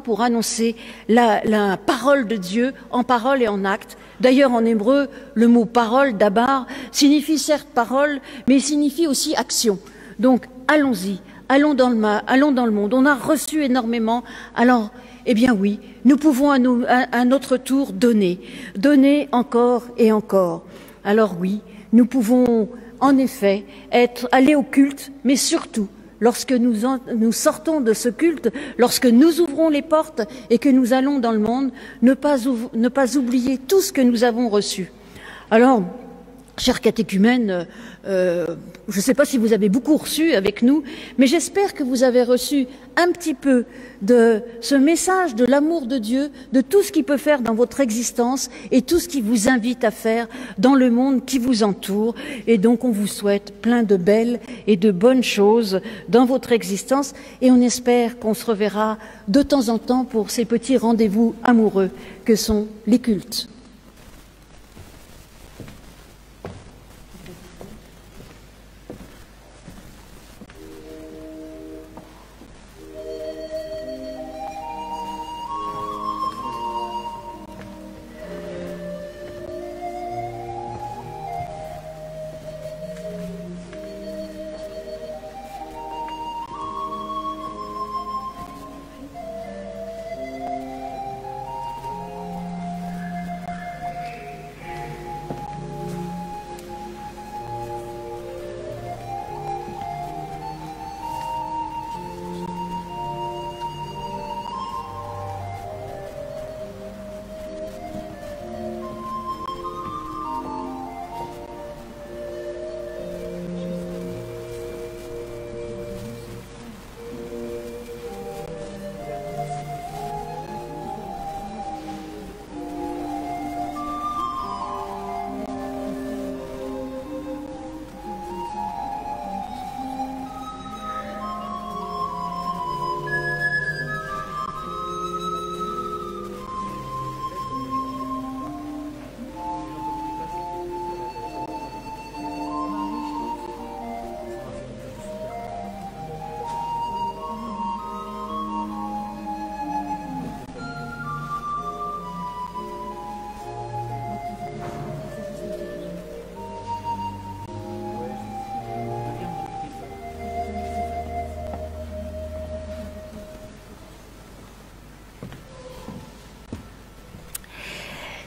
pour annoncer la parole de Dieu en parole et en acte. D'ailleurs, en hébreu, le mot parole, dabar, signifie certes parole, mais signifie aussi action. Donc, allons-y, allons dans le monde. On a reçu énormément. Alors, oui, nous pouvons à notre tour donner encore et encore. Alors oui, nous pouvons en effet aller au culte, mais surtout, lorsque nous sortons de ce culte, lorsque nous ouvrons les portes et que nous allons dans le monde, ne pas oublier tout ce que nous avons reçu. Alors, chers catéchumènes, je ne sais pas si vous avez beaucoup reçu avec nous, mais j'espère que vous avez reçu un petit peu de ce message de l'amour de Dieu, de tout ce qu'il peut faire dans votre existence et tout ce qu'il vous invite à faire dans le monde qui vous entoure. Et donc on vous souhaite plein de belles et de bonnes choses dans votre existence et on espère qu'on se reverra de temps en temps pour ces petits rendez-vous amoureux que sont les cultes.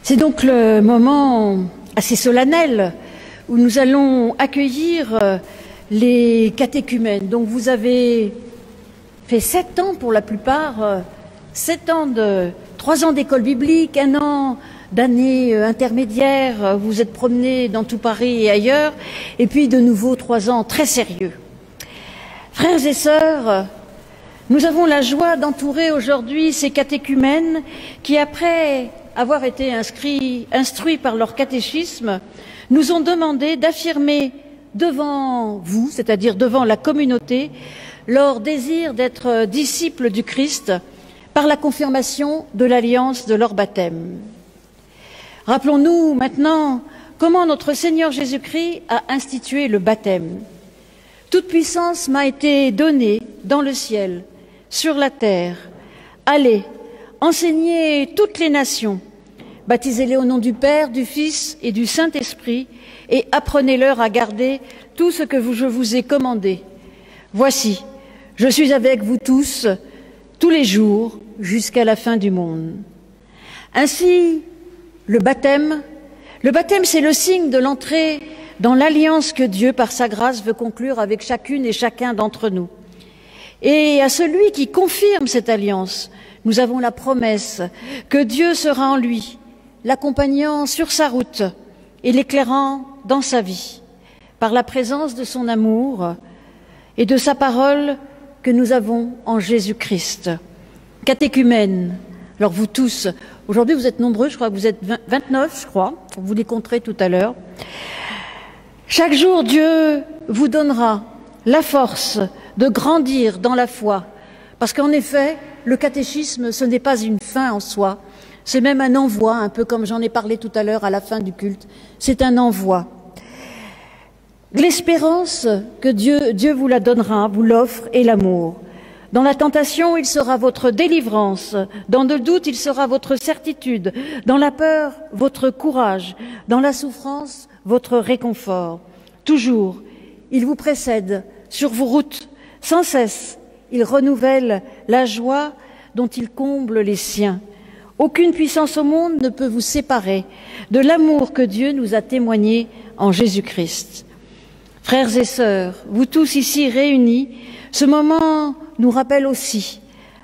C'est donc le moment assez solennel où nous allons accueillir les catéchumènes. Donc vous avez fait 7 ans pour la plupart, 3 ans d'école biblique, 1 an d'année intermédiaire, vous êtes promenés dans tout Paris et ailleurs, et puis de nouveau 3 ans très sérieux. Frères et sœurs, nous avons la joie d'entourer aujourd'hui ces catéchumènes qui, après avoir été instruits par leur catéchisme, nous ont demandé d'affirmer devant vous, c'est-à-dire devant la communauté, leur désir d'être disciples du Christ par la confirmation de l'alliance de leur baptême. Rappelons-nous maintenant comment notre Seigneur Jésus-Christ a institué le baptême. Toute puissance m'a été donnée dans le ciel, sur la terre. Allez, enseignez toutes les nations, baptisez-les au nom du Père, du Fils et du Saint-Esprit, et apprenez-leur à garder tout ce que je vous ai commandé. Voici, je suis avec vous tous les jours, jusqu'à la fin du monde. Ainsi, le baptême, c'est le signe de l'entrée dans l'alliance que Dieu, par sa grâce, veut conclure avec chacune et chacun d'entre nous. Et à celui qui confirme cette alliance, nous avons la promesse que Dieu sera en lui, l'accompagnant sur sa route et l'éclairant dans sa vie, par la présence de son amour et de sa parole que nous avons en Jésus-Christ. Catéchumènes, alors vous tous, aujourd'hui vous êtes nombreux, je crois que vous êtes 29, je crois, vous les compterez tout à l'heure. Chaque jour, Dieu vous donnera la force de grandir dans la foi, parce qu'en effet, le catéchisme, ce n'est pas une fin en soi, c'est même un envoi, un peu comme j'en ai parlé tout à l'heure à la fin du culte, c'est un envoi. L'espérance que Dieu vous la donnera, vous l'offre, et l'amour. Dans la tentation, il sera votre délivrance. Dans le doute, il sera votre certitude. Dans la peur, votre courage. Dans la souffrance, votre réconfort. Toujours, il vous précède sur vos routes. Sans cesse, il renouvelle la joie dont il comble les siens. Aucune puissance au monde ne peut vous séparer de l'amour que Dieu nous a témoigné en Jésus-Christ. Frères et sœurs, vous tous ici réunis, ce moment nous rappelle aussi,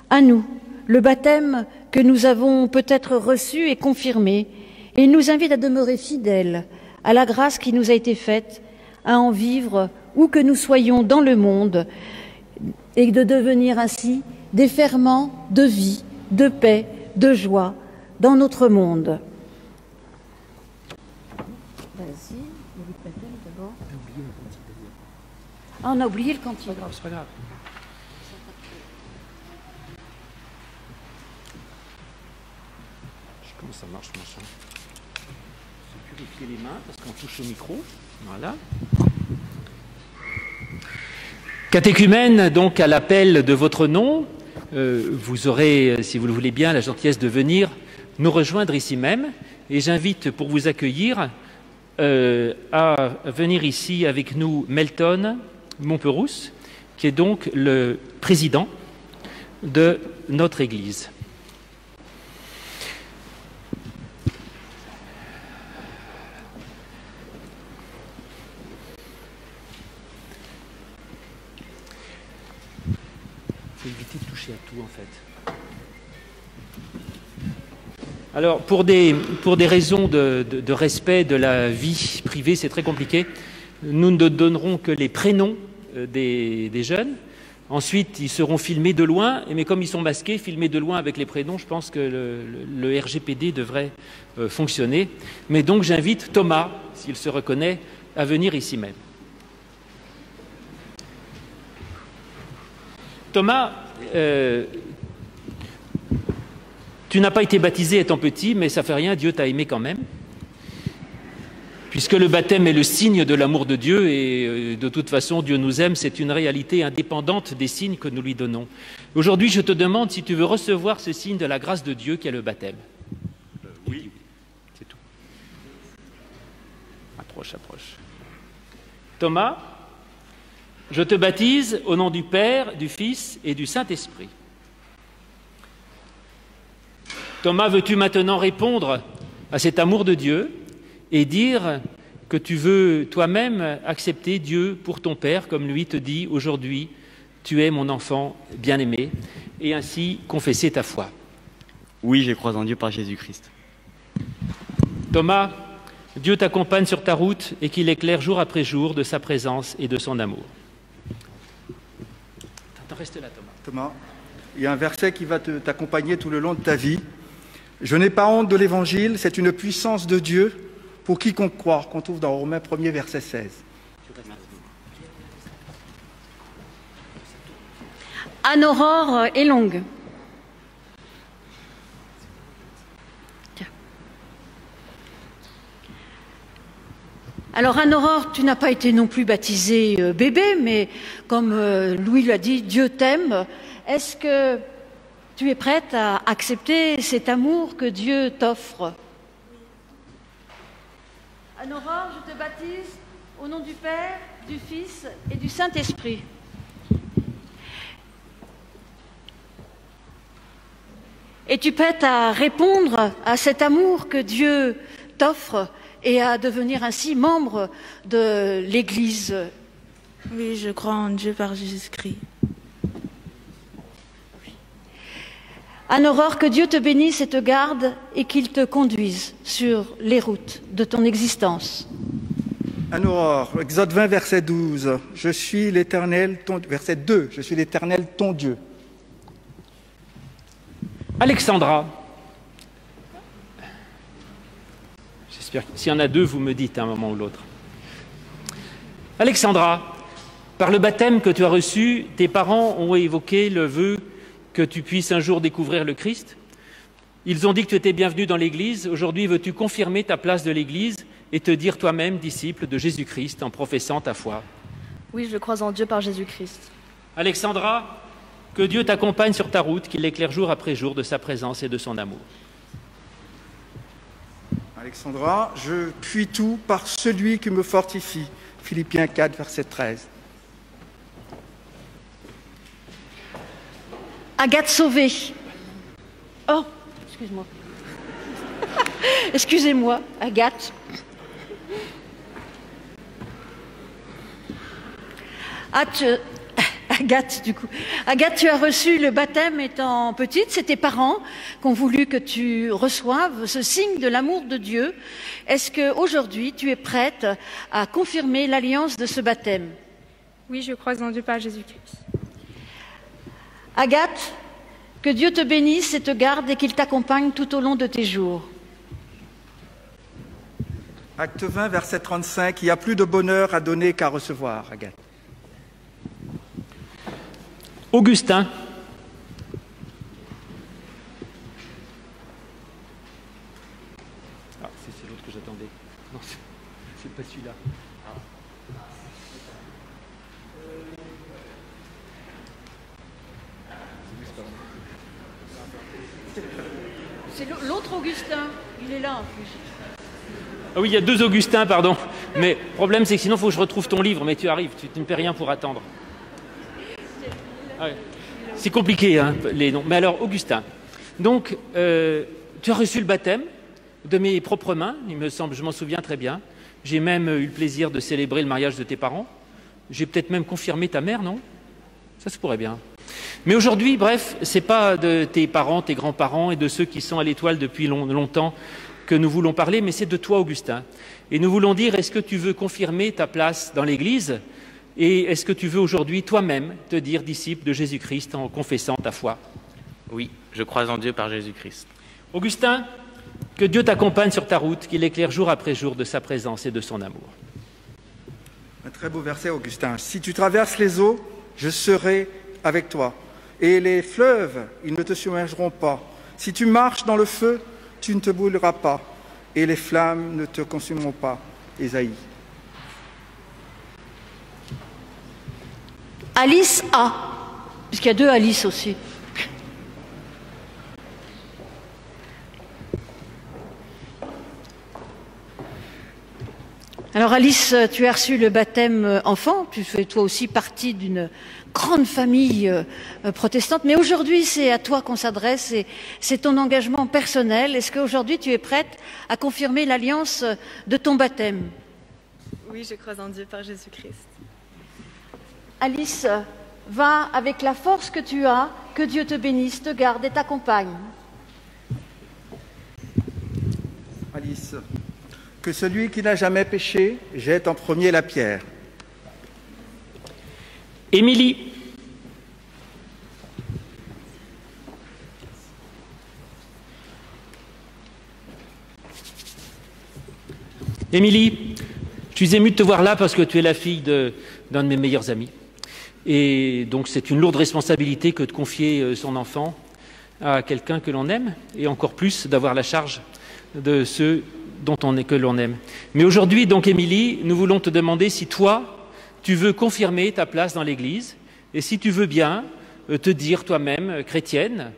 à nous, le baptême que nous avons peut-être reçu et confirmé, et il nous invite à demeurer fidèles à la grâce qui nous a été faite, à en vivre où que nous soyons dans le monde, et de devenir ainsi des ferments de vie, de paix, de joie dans notre monde. Vas-y, le baptême d'abord. Ah, on a oublié le cantique. C'est pas grave. Comment ça marche, machin? Je vais purifier les mains parce qu'on touche au micro. Voilà. Catéchumène, donc à l'appel de votre nom, vous aurez, si vous le voulez bien, la gentillesse de venir nous rejoindre ici même. Et j'invite pour vous accueillir à venir ici avec nous Melton Montperousse, qui est donc le président de notre Église. Il faut éviter de toucher à tout, en fait. Alors, pour des raisons de respect de la vie privée, c'est très compliqué. Nous ne donnerons que les prénoms des jeunes. Ensuite, ils seront filmés de loin, mais comme ils sont masqués, filmés de loin avec les prénoms, je pense que le RGPD devrait fonctionner. Mais donc, j'invite Thomas, s'il se reconnaît, à venir ici même. Thomas, tu n'as pas été baptisé étant petit, mais ça fait rien, Dieu t'a aimé quand même. Puisque le baptême est le signe de l'amour de Dieu et de toute façon Dieu nous aime, c'est une réalité indépendante des signes que nous lui donnons. Aujourd'hui, je te demande si tu veux recevoir ce signe de la grâce de Dieu qui est le baptême. Oui. C'est tout. Approche. Thomas, je te baptise au nom du Père, du Fils et du Saint-Esprit. Thomas, veux-tu maintenant répondre à cet amour de Dieu et dire que tu veux toi-même accepter Dieu pour ton Père, comme lui te dit aujourd'hui, tu es mon enfant bien-aimé, et ainsi confesser ta foi. Oui, je crois en Dieu par Jésus-Christ. Thomas, Dieu t'accompagne sur ta route et qu'il éclaire jour après jour de sa présence et de son amour. Attends, reste là, Thomas. Thomas, il y a un verset qui va t'accompagner tout le long de ta vie. Je n'ai pas honte de l'Évangile, c'est une puissance de Dieu pour quiconque croit, qu'on trouve dans Romains 1er, verset 16. Anne-Aurore est longue. Tiens. Alors Anne-Aurore, tu n'as pas été non plus baptisée bébé, mais comme Louis l'a dit, Dieu t'aime. Est-ce que tu es prête à accepter cet amour que Dieu t'offre? Anne-Aurore, je te baptise au nom du Père, du Fils et du Saint-Esprit. Es-tu prête à répondre à cet amour que Dieu t'offre et à devenir ainsi membre de l'Église? Oui, je crois en Dieu par Jésus-Christ. Anne-Aurore, que Dieu te bénisse et te garde et qu'il te conduise sur les routes de ton existence. Anne-Aurore, Exode 20, verset 12. Je suis l'Éternel, verset 2. Je suis l'Éternel, ton Dieu. Alexandra, j'espère que s'il y en a deux, vous me dites à un moment ou l'autre. Alexandra, par le baptême que tu as reçu, tes parents ont évoqué le vœu que tu puisses un jour découvrir le Christ. Ils ont dit que tu étais bienvenu dans l'Église. Aujourd'hui, veux-tu confirmer ta place de l'Église et te dire toi-même disciple de Jésus-Christ en professant ta foi? Oui, je crois en Dieu par Jésus-Christ. Alexandra, que Dieu t'accompagne sur ta route, qu'il éclaire jour après jour de sa présence et de son amour. Alexandra, je puis tout par celui qui me fortifie. Philippiens 4, verset 13. Agathe Sauvé. Oh, excuse-moi. Excusez-moi, Agathe. Agathe, du coup. Agathe, tu as reçu le baptême étant petite. C'est tes parents qui ont voulu que tu reçoives ce signe de l'amour de Dieu. Est-ce qu'aujourd'hui, tu es prête à confirmer l'alliance de ce baptême? Oui, je crois en Dieu par Jésus-Christ. Agathe, que Dieu te bénisse et te garde et qu'il t'accompagne tout au long de tes jours. Acte 20, verset 35. Il n'y a plus de bonheur à donner qu'à recevoir, Agathe. Augustin. Ah, c'est l'autre que j'attendais. Non, c'est pas celui-là. C'est l'autre Augustin, il est là en plus. Ah oui, il y a deux Augustins, pardon. Mais le problème, c'est que sinon, il faut que je retrouve ton livre. Mais tu arrives, tu ne paies rien pour attendre. Ah ouais. C'est compliqué, hein, les noms. Mais alors, Augustin, donc, tu as reçu le baptême de mes propres mains, il me semble, je m'en souviens très bien. J'ai même eu le plaisir de célébrer le mariage de tes parents. J'ai peut-être même confirmé ta mère, non? Ça se pourrait bien. Mais aujourd'hui, bref, c'est pas de tes parents, tes grands-parents et de ceux qui sont à l'Étoile depuis longtemps que nous voulons parler, mais c'est de toi, Augustin. Et nous voulons dire, est-ce que tu veux confirmer ta place dans l'Église? Et est-ce que tu veux aujourd'hui toi-même te dire disciple de Jésus-Christ en confessant ta foi? Oui, je crois en Dieu par Jésus-Christ. Augustin, que Dieu t'accompagne sur ta route, qu'il éclaire jour après jour de sa présence et de son amour. Un très beau verset, Augustin. Si tu traverses les eaux, je serai avec toi. Et les fleuves, ils ne te submergeront pas. Si tu marches dans le feu, tu ne te brûleras pas. Et les flammes ne te consumeront pas. Ésaïe. Alice A, puisqu'il y a deux Alice aussi. Alors Alice, tu as reçu le baptême enfant, tu fais toi aussi partie d'une grande famille protestante, mais aujourd'hui c'est à toi qu'on s'adresse et c'est ton engagement personnel. Est-ce qu'aujourd'hui tu es prête à confirmer l'alliance de ton baptême? Oui, je crois en Dieu par Jésus-Christ. Alice, va avec la force que tu as, que Dieu te bénisse, te garde et t'accompagne. Alice, que celui qui n'a jamais péché jette en premier la pierre. Émilie. Émilie, je suis ému de te voir là parce que tu es la fille d'un de mes meilleurs amis. Et donc c'est une lourde responsabilité que de confier son enfant à quelqu'un que l'on aime, et encore plus d'avoir la charge de ceux que l'on aime. Mais aujourd'hui, donc Émilie, nous voulons te demander si toi, tu veux confirmer ta place dans l'Église, et si tu veux bien te dire toi-même chrétienne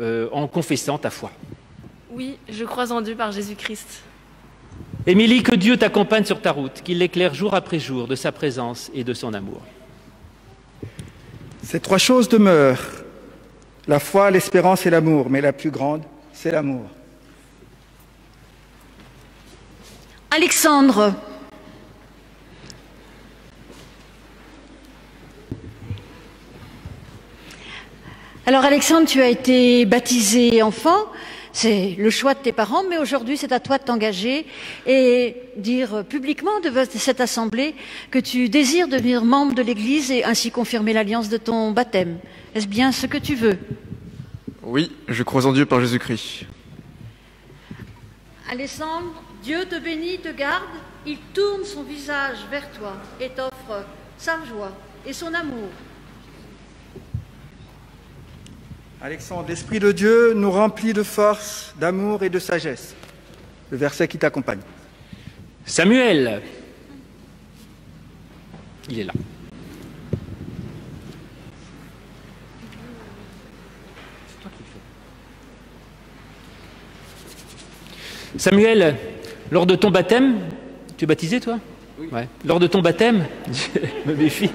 en confessant ta foi. Oui, je crois en Dieu par Jésus-Christ. Émilie, que Dieu t'accompagne sur ta route, qu'il l'éclaire jour après jour de sa présence et de son amour. Ces trois choses demeurent, la foi, l'espérance et l'amour, mais la plus grande, c'est l'amour. Alexandre. Alors Alexandre, tu as été baptisé enfant, c'est le choix de tes parents, mais aujourd'hui c'est à toi de t'engager et dire publiquement devant cette assemblée que tu désires devenir membre de l'Église et ainsi confirmer l'alliance de ton baptême. Est-ce bien ce que tu veux? Oui, je crois en Dieu par Jésus-Christ. Alexandre, Dieu te bénit, te garde, il tourne son visage vers toi et t'offre sa joie et son amour. Alexandre, l'Esprit de Dieu nous remplit de force, d'amour et de sagesse. Le verset qui t'accompagne. Samuel. Il est là. C'est toi qui le fais. Samuel, lors de ton baptême, tu es baptisé toi? Oui. Ouais. Lors de ton baptême, je me méfie.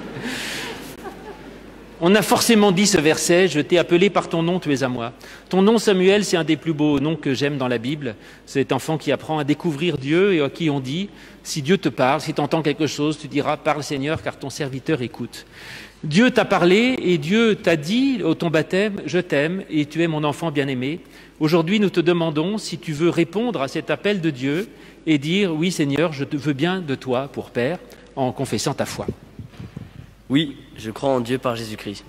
On a forcément dit ce verset, je t'ai appelé par ton nom, tu es à moi. Ton nom Samuel, c'est un des plus beaux noms que j'aime dans la Bible. C'est cet enfant qui apprend à découvrir Dieu et à qui on dit, si Dieu te parle, si tu entends quelque chose, tu diras, parle Seigneur, car ton serviteur écoute. Dieu t'a parlé et Dieu t'a dit au ton baptême, je t'aime et tu es mon enfant bien-aimé. Aujourd'hui, nous te demandons si tu veux répondre à cet appel de Dieu et dire, oui Seigneur, je te veux bien de toi pour Père, en confessant ta foi. Oui, je crois en Dieu par Jésus-Christ.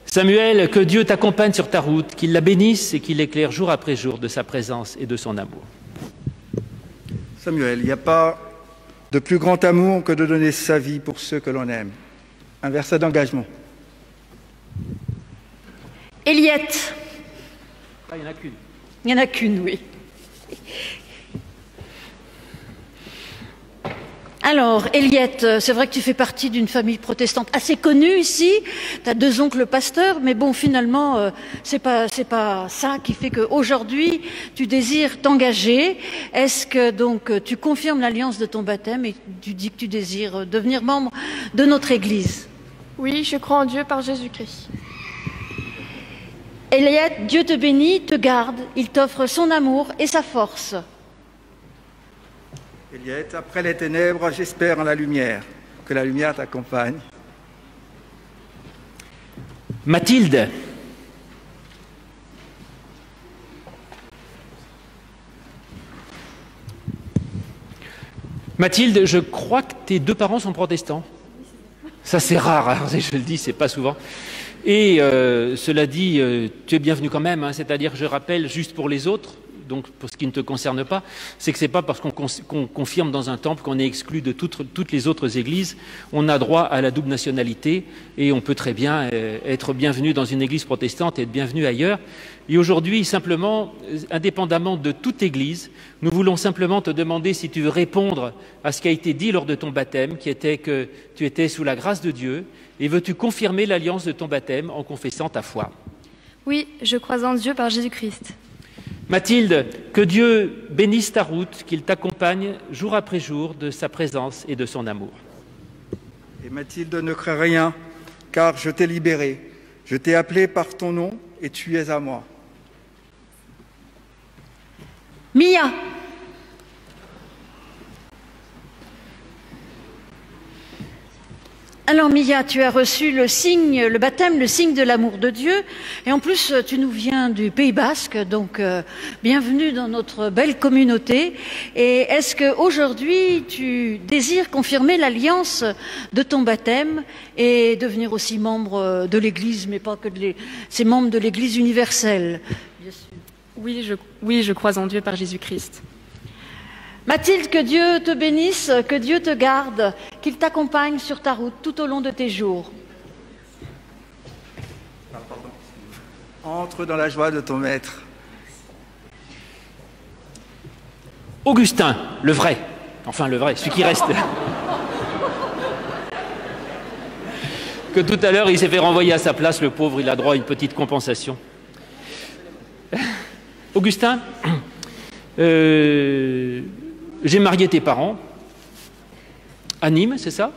Samuel, que Dieu t'accompagne sur ta route, qu'il la bénisse et qu'il l'éclaire jour après jour de sa présence et de son amour. Samuel, il n'y a pas de plus grand amour que de donner sa vie pour ceux que l'on aime. Un verset d'engagement. Eliette. Ah, il n'y en a qu'une. Il n'y en a qu'une, oui. Alors, Eliette, c'est vrai que tu fais partie d'une famille protestante assez connue ici. Tu as 2 oncles pasteurs, mais bon, finalement, c'est pas ça qui fait qu'aujourd'hui, tu désires t'engager. Est-ce que donc tu confirmes l'alliance de ton baptême et tu dis que tu désires devenir membre de notre Église? Oui, je crois en Dieu par Jésus-Christ. Eliette, Dieu te bénit, te garde, il t'offre son amour et sa force. Eliette, après les ténèbres, j'espère en la lumière, que la lumière t'accompagne. Mathilde. Mathilde, je crois que tes 2 parents sont protestants. Ça c'est rare, hein, je le dis, c'est pas souvent. Et cela dit, tu es bienvenu quand même, hein, c'est-à-dire je rappelle juste pour les autres, donc pour ce qui ne te concerne pas, c'est que ce n'est pas parce qu'on confirme dans un temple qu'on est exclu de toutes les autres églises. On a droit à la double nationalité et on peut très bien être bienvenu dans une église protestante et être bienvenu ailleurs. Et aujourd'hui, simplement, indépendamment de toute église, nous voulons simplement te demander si tu veux répondre à ce qui a été dit lors de ton baptême, qui était que tu étais sous la grâce de Dieu, et veux-tu confirmer l'alliance de ton baptême en confessant ta foi? Oui, je crois en Dieu par Jésus-Christ. Mathilde, que Dieu bénisse ta route, qu'il t'accompagne jour après jour de sa présence et de son amour. Et Mathilde, ne crains rien, car je t'ai libérée. Je t'ai appelée par ton nom et tu es à moi. Mia. Alors Mia, tu as reçu le signe, le baptême, le signe de l'amour de Dieu. Et en plus, tu nous viens du Pays Basque, donc bienvenue dans notre belle communauté. Et est-ce qu'aujourd'hui, tu désires confirmer l'alliance de ton baptême et devenir aussi membre de l'Église, mais pas que ces membres de l'Église universelle? Bien sûr. Oui, je crois en Dieu par Jésus-Christ. Mathilde, que Dieu te bénisse, que Dieu te garde, qu'il t'accompagne sur ta route tout au long de tes jours. Entre dans la joie de ton maître. Augustin, le vrai, celui qui reste. Que tout à l'heure, il s'est fait renvoyer à sa place, le pauvre, il a droit à une petite compensation. Augustin, j'ai marié tes parents à Nîmes, c'est ça?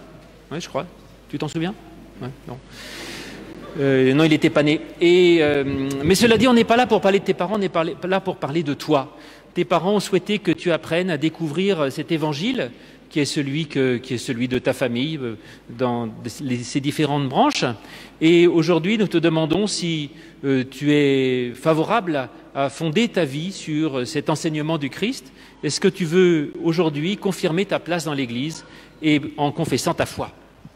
Oui, je crois. Tu t'en souviens? Ouais, non. Non, il n'était pas né. Mais cela dit, on n'est pas là pour parler de tes parents, on est là pour parler de toi. Tes parents ont souhaité que tu apprennes à découvrir cet évangile qui est celui de ta famille dans ces différentes branches. Et aujourd'hui, nous te demandons si tu es favorable à fonder ta vie sur cet enseignement du Christ. Est-ce que tu veux aujourd'hui confirmer ta place dans l'Église et en confessant ta foi?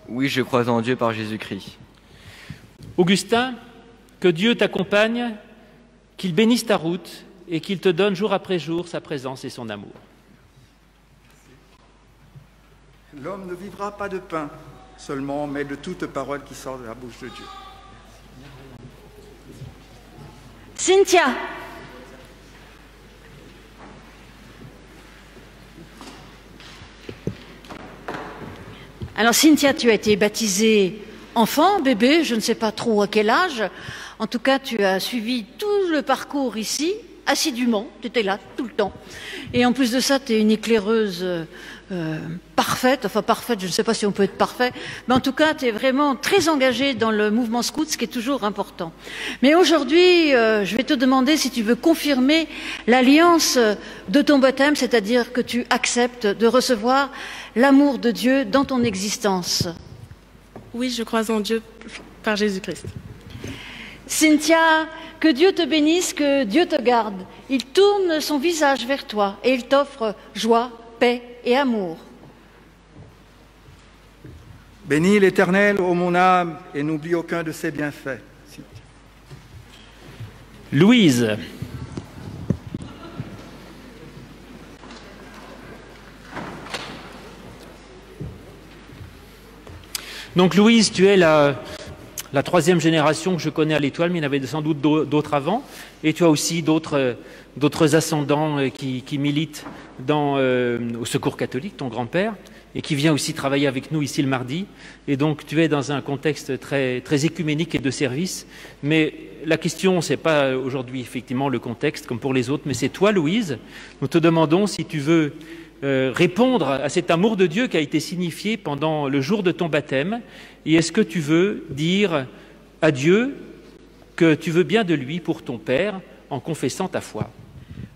Oui, je crois en Dieu par Jésus-Christ. Augustin, que Dieu t'accompagne, qu'il bénisse ta route et qu'il te donne jour après jour sa présence et son amour. L'homme ne vivra pas de pain seulement, mais de toute parole qui sort de la bouche de Dieu. Cynthia. Alors Cynthia, tu as été baptisée enfant, bébé, je ne sais pas trop à quel âge. En tout cas, tu as suivi tout le parcours ici, assidûment, tu étais là tout le temps. Et en plus de ça, tu es une éclaireuse parfaite, je ne sais pas si on peut être parfait, mais en tout cas, tu es vraiment très engagée dans le mouvement scout, ce qui est toujours important. Mais aujourd'hui, je vais te demander si tu veux confirmer l'alliance de ton baptême, c'est-à-dire que tu acceptes de recevoir l'amour de Dieu dans ton existence. Oui, je crois en Dieu par Jésus-Christ. Cynthia, que Dieu te bénisse, que Dieu te garde. Il tourne son visage vers toi et il t'offre joie, paix et amour. Bénis l'Éternel, ô mon âme, et n'oublie aucun de ses bienfaits. Louise. Donc Louise, tu es la troisième génération que je connais à l'Étoile, mais il y en avait sans doute d'autres avant. Et tu as aussi d'autres ascendants qui militent au Secours catholique, ton grand-père, et qui vient aussi travailler avec nous ici le mardi. Et donc tu es dans un contexte très, très écuménique et de service. Mais la question, ce n'est pas aujourd'hui effectivement le contexte comme pour les autres, mais c'est toi, Louise. Nous te demandons si tu veux répondre à cet amour de Dieu qui a été signifié pendant le jour de ton baptême. Et est-ce que tu veux dire à Dieu que tu veux bien de lui pour ton Père en confessant ta foi?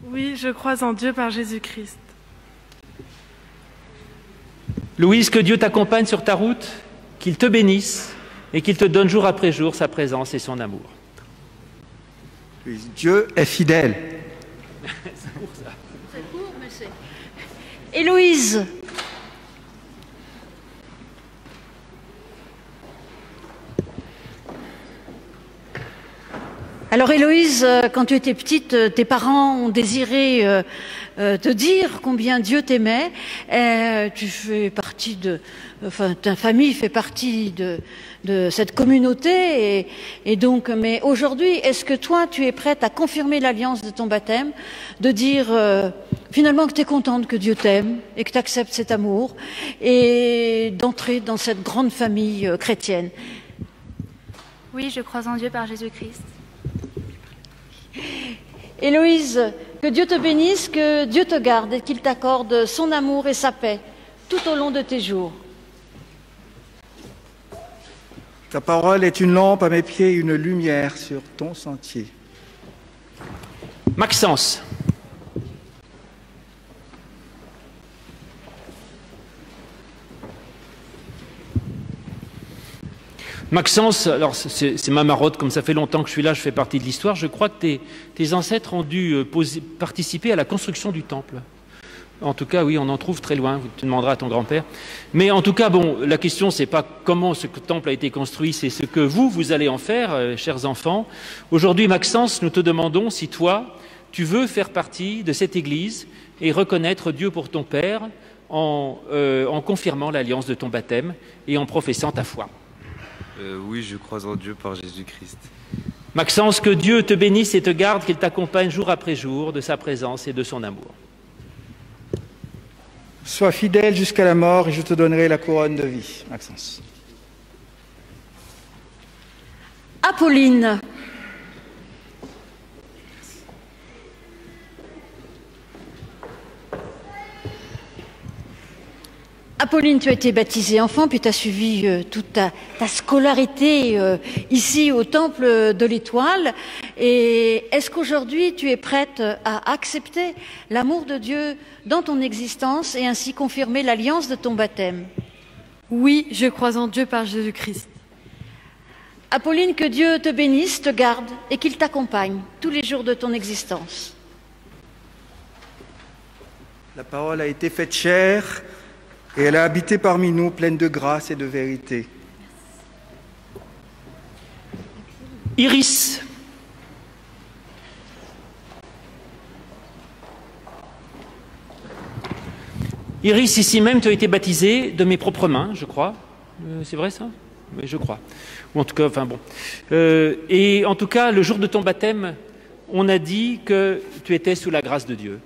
Oui, je crois en Dieu par Jésus-Christ. Louise, que Dieu t'accompagne sur ta route, qu'il te bénisse et qu'il te donne jour après jour sa présence et son amour. Dieu est fidèle. C'est court, ça. C'est court, mais c'est... Héloïse. Alors Héloïse, quand tu étais petite, tes parents ont désiré te dire combien Dieu t'aimait. Tu fais partie ta famille fait partie de cette communauté. Et donc, mais aujourd'hui, est-ce que toi, tu es prête à confirmer l'alliance de ton baptême, de dire finalement que tu es contente que Dieu t'aime et que tu acceptes cet amour et d'entrer dans cette grande famille chrétienne? Oui, je crois en Dieu par Jésus-Christ. Héloïse, Que Dieu te bénisse, que Dieu te garde et qu'il t'accorde son amour et sa paix tout au long de tes jours. Ta parole est une lampe à mes pieds, une lumière sur ton sentier. Maxence. Maxence, alors c'est ma marotte, comme ça fait longtemps que je suis là, je fais partie de l'histoire, je crois que tes ancêtres ont dû participer à la construction du temple. En tout cas, oui, on en trouve très loin, tu demanderas à ton grand-père. Mais en tout cas, bon, la question, c'est pas comment ce temple a été construit, c'est ce que vous allez en faire, chers enfants. Aujourd'hui, Maxence, nous te demandons si toi, tu veux faire partie de cette Église et reconnaître Dieu pour ton Père en confirmant l'alliance de ton baptême et en professant ta foi. Oui, je crois en Dieu par Jésus-Christ. Maxence, que Dieu te bénisse et te garde, qu'il t'accompagne jour après jour de sa présence et de son amour. Sois fidèle jusqu'à la mort et je te donnerai la couronne de vie, Maxence. Apolline. Apolline, tu as été baptisée enfant, puis tu as suivi toute ta scolarité ici au Temple de l'Étoile. Et est-ce qu'aujourd'hui tu es prête à accepter l'amour de Dieu dans ton existence et ainsi confirmer l'alliance de ton baptême? Oui, je crois en Dieu par Jésus-Christ. Apolline, que Dieu te bénisse, te garde et qu'il t'accompagne tous les jours de ton existence. La parole a été faite chair et elle a habité parmi nous, pleine de grâce et de vérité. Iris. Iris, ici même, tu as été baptisée de mes propres mains, je crois. C'est vrai ça? Oui, je crois. Ou en tout cas, enfin bon. Et en tout cas, le jour de ton baptême, on a dit que tu étais sous la grâce de Dieu.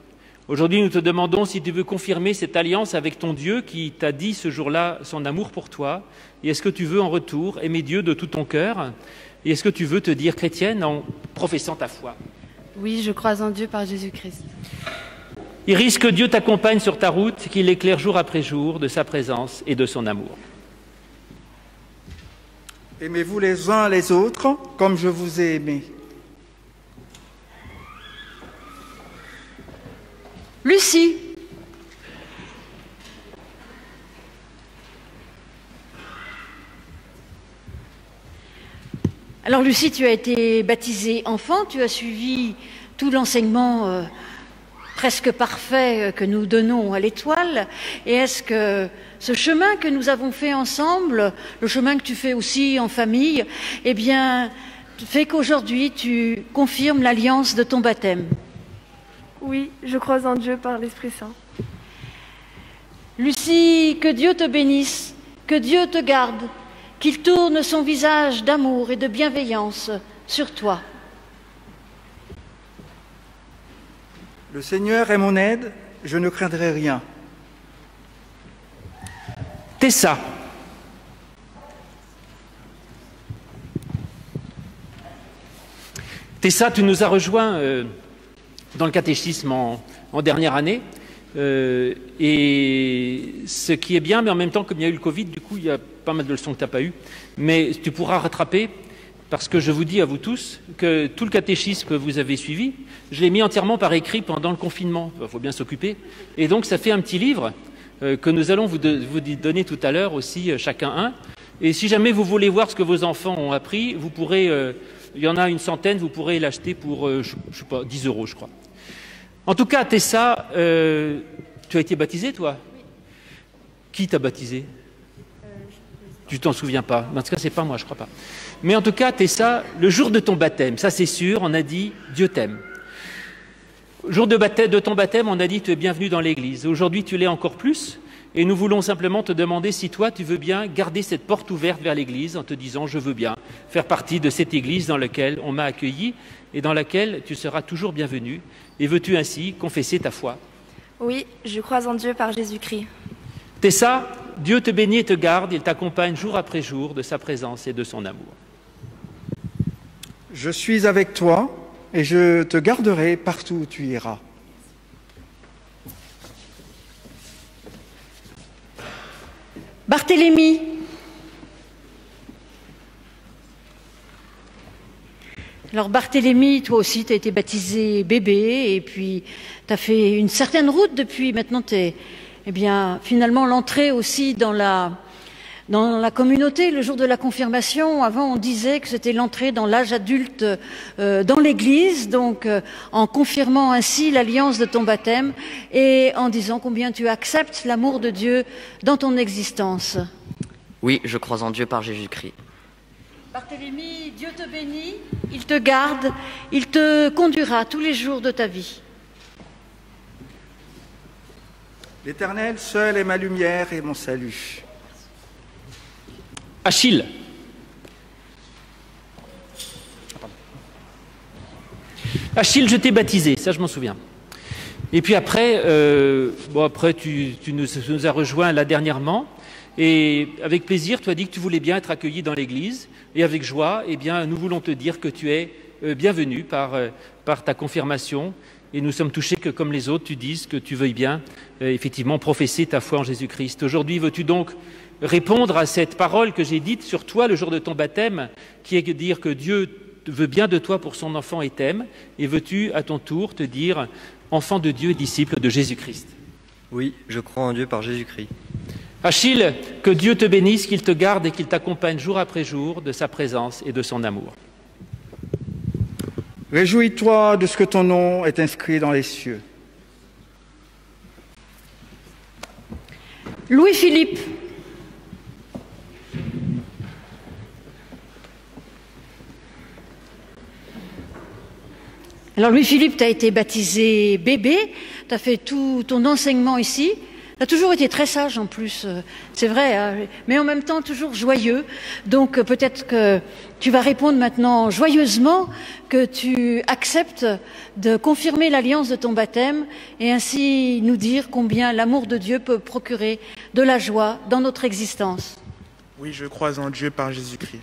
Aujourd'hui, nous te demandons si tu veux confirmer cette alliance avec ton Dieu qui t'a dit ce jour-là son amour pour toi. Et est-ce que tu veux en retour aimer Dieu de tout ton cœur? Et est-ce que tu veux te dire chrétienne en professant ta foi? Oui, je crois en Dieu par Jésus-Christ. Iris, que Dieu t'accompagne sur ta route, qu'il éclaire jour après jour de sa présence et de son amour. Aimez-vous les uns les autres comme je vous ai aimé. Lucie. Alors Lucie, tu as été baptisée enfant, tu as suivi tout l'enseignement presque parfait que nous donnons à l'Étoile. Et est-ce que ce chemin que nous avons fait ensemble, le chemin que tu fais aussi en famille, eh bien, fait qu'aujourd'hui tu confirmes l'alliance de ton baptême? Oui, je crois en Dieu par l'Esprit Saint. Lucie, que Dieu te bénisse, que Dieu te garde, qu'il tourne son visage d'amour et de bienveillance sur toi. Le Seigneur est mon aide, je ne craindrai rien. Tessa. Tessa, tu nous as rejoints dans le catéchisme en dernière année. Et ce qui est bien, mais en même temps, comme il y a eu le Covid, du coup, il y a pas mal de leçons que tu n'as pas eues. Mais tu pourras rattraper, parce que je vous dis à vous tous que tout le catéchisme que vous avez suivi, je l'ai mis entièrement par écrit pendant le confinement. Il faut bien s'occuper. Et donc, ça fait un petit livre que nous allons vous donner tout à l'heure aussi, chacun un. Et si jamais vous voulez voir ce que vos enfants ont appris, vous pourrez, il y en a une centaine, vous pourrez l'acheter pour, je sais pas, 10 €, je crois. En tout cas, Tessa, tu as été baptisée, toi? Oui. Qui t'a baptisée? Tu t'en souviens pas? En tout cas, c'est pas moi, je crois pas. Mais en tout cas, Tessa, le jour de ton baptême, ça c'est sûr, on a dit Dieu t'aime. Le jour de ton baptême, on a dit tu es bienvenu dans l'Église. Aujourd'hui, tu l'es encore plus. Et nous voulons simplement te demander si toi, tu veux bien garder cette porte ouverte vers l'Église en te disant je veux bien faire partie de cette Église dans laquelle on m'a accueilli et dans laquelle tu seras toujours bienvenu. Et veux-tu ainsi confesser ta foi? Oui, je crois en Dieu par Jésus-Christ. Tessa, Dieu te bénit et te garde, il t'accompagne jour après jour de sa présence et de son amour. Je suis avec toi, et je te garderai partout où tu iras. Barthélemy. Alors Barthélemy, toi aussi, tu as été baptisé bébé et puis tu as fait une certaine route depuis. Maintenant, tu es finalement l'entrée aussi dans la communauté, le jour de la confirmation. Avant, on disait que c'était l'entrée dans l'âge adulte dans l'Église, donc en confirmant ainsi l'alliance de ton baptême et en disant combien tu acceptes l'amour de Dieu dans ton existence. Oui, je crois en Dieu par Jésus-Christ. Barthélemy, Dieu te bénit, il te garde, il te conduira tous les jours de ta vie. L'Éternel seul est ma lumière et mon salut. Achille. Achille, je t'ai baptisé, ça je m'en souviens. Et puis après, tu nous as rejoints là dernièrement. Et avec plaisir, tu as dit que tu voulais bien être accueilli dans l'Église. Et avec joie, nous voulons te dire que tu es bienvenu par ta confirmation. Et nous sommes touchés que, comme les autres, tu dises que tu veuilles bien, effectivement, professer ta foi en Jésus-Christ. Aujourd'hui, veux-tu donc répondre à cette parole que j'ai dite sur toi le jour de ton baptême, qui est de dire que Dieu veut bien de toi pour son enfant et t'aime. Et veux-tu, à ton tour, te dire enfant de Dieu et disciple de Jésus-Christ? Oui, je crois en Dieu par Jésus-Christ. Achille, que Dieu te bénisse, qu'il te garde et qu'il t'accompagne jour après jour de sa présence et de son amour. Réjouis-toi de ce que ton nom est inscrit dans les cieux. Louis-Philippe. Alors Louis-Philippe, tu as été baptisé bébé, tu as fait tout ton enseignement ici. Tu as toujours été très sage en plus, c'est vrai, hein, mais en même temps toujours joyeux. Donc peut-être que tu vas répondre maintenant joyeusement que tu acceptes de confirmer l'alliance de ton baptême et ainsi nous dire combien l'amour de Dieu peut procurer de la joie dans notre existence. Oui, je crois en Dieu par Jésus-Christ.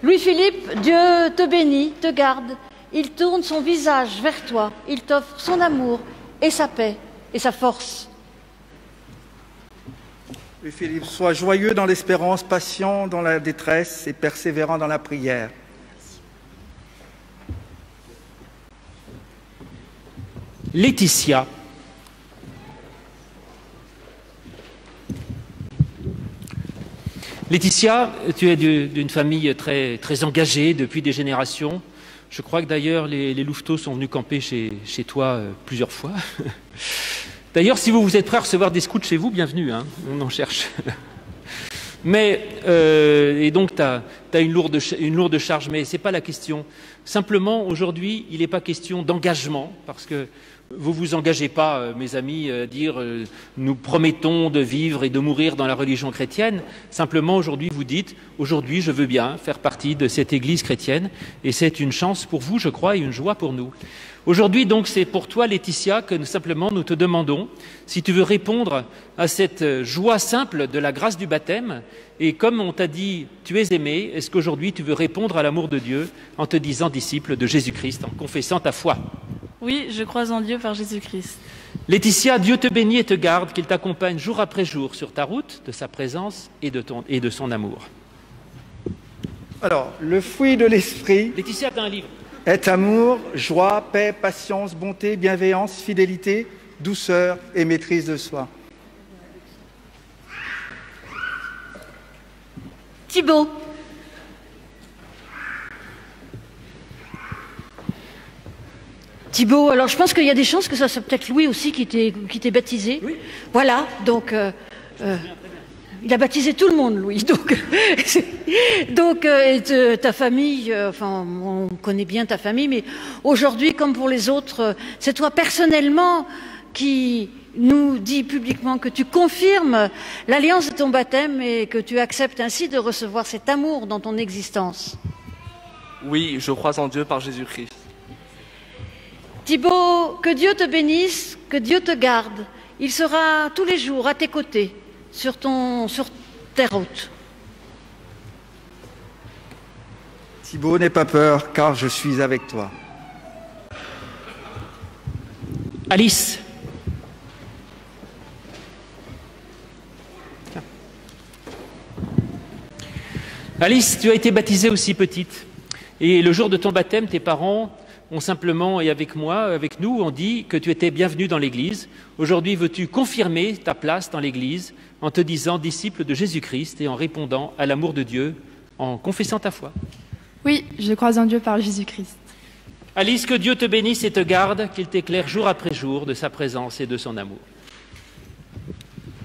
Louis-Philippe, Dieu te bénit, te garde. Il tourne son visage vers toi, il t'offre son amour et sa paix et sa force. Louis-Philippe, sois joyeux dans l'espérance, patient dans la détresse et persévérant dans la prière. Laetitia. Laetitia, tu es d'une famille très, très engagée depuis des générations. Je crois que d'ailleurs les louveteaux sont venus camper chez toi plusieurs fois. D'ailleurs, si vous êtes prêts à recevoir des scouts chez vous, bienvenue, hein, on en cherche. Mais, et donc tu as une lourde charge, mais ce n'est pas la question. Simplement, aujourd'hui, il n'est pas question d'engagement, parce que vous ne vous engagez pas, mes amis, à dire nous promettons de vivre et de mourir dans la religion chrétienne. Simplement, aujourd'hui, vous dites aujourd'hui, je veux bien faire partie de cette église chrétienne. Et c'est une chance pour vous, je crois, et une joie pour nous. Aujourd'hui, donc, c'est pour toi, Laetitia, que nous te demandons si tu veux répondre à cette joie simple de la grâce du baptême. Et comme on t'a dit, tu es aimé, est-ce qu'aujourd'hui, tu veux répondre à l'amour de Dieu en te disant disciple de Jésus-Christ, en confessant ta foi? Oui, je crois en Dieu par Jésus-Christ. Laetitia, Dieu te bénit et te garde, qu'il t'accompagne jour après jour sur ta route de sa présence et de son amour. Alors, le fruit de l'esprit Laetitia, tu as un livre. Est amour, joie, paix, patience, bonté, bienveillance, fidélité, douceur et maîtrise de soi. Thibaut. Thibaut, alors je pense qu'il y a des chances que ça soit peut-être Louis aussi qui t'ait baptisé. Oui. Voilà, donc il a baptisé tout le monde, Louis. Donc ta famille, enfin on connaît bien ta famille, mais aujourd'hui comme pour les autres, c'est toi personnellement qui nous dit publiquement que tu confirmes l'alliance de ton baptême et que tu acceptes ainsi de recevoir cet amour dans ton existence. Oui, je crois en Dieu par Jésus-Christ. Thibaut, que Dieu te bénisse, que Dieu te garde. Il sera tous les jours à tes côtés, sur tes routes. Thibaut, n'aie pas peur, car je suis avec toi. Alice. Alice, tu as été baptisée aussi petite. Et le jour de ton baptême, tes parents ont simplement, et avec moi, avec nous, ont dit que tu étais bienvenue dans l'Église. Aujourd'hui, veux-tu confirmer ta place dans l'Église en te disant disciple de Jésus-Christ et en répondant à l'amour de Dieu, en confessant ta foi? Oui, je crois en Dieu par Jésus-Christ. Alice, que Dieu te bénisse et te garde, qu'il t'éclaire jour après jour de sa présence et de son amour.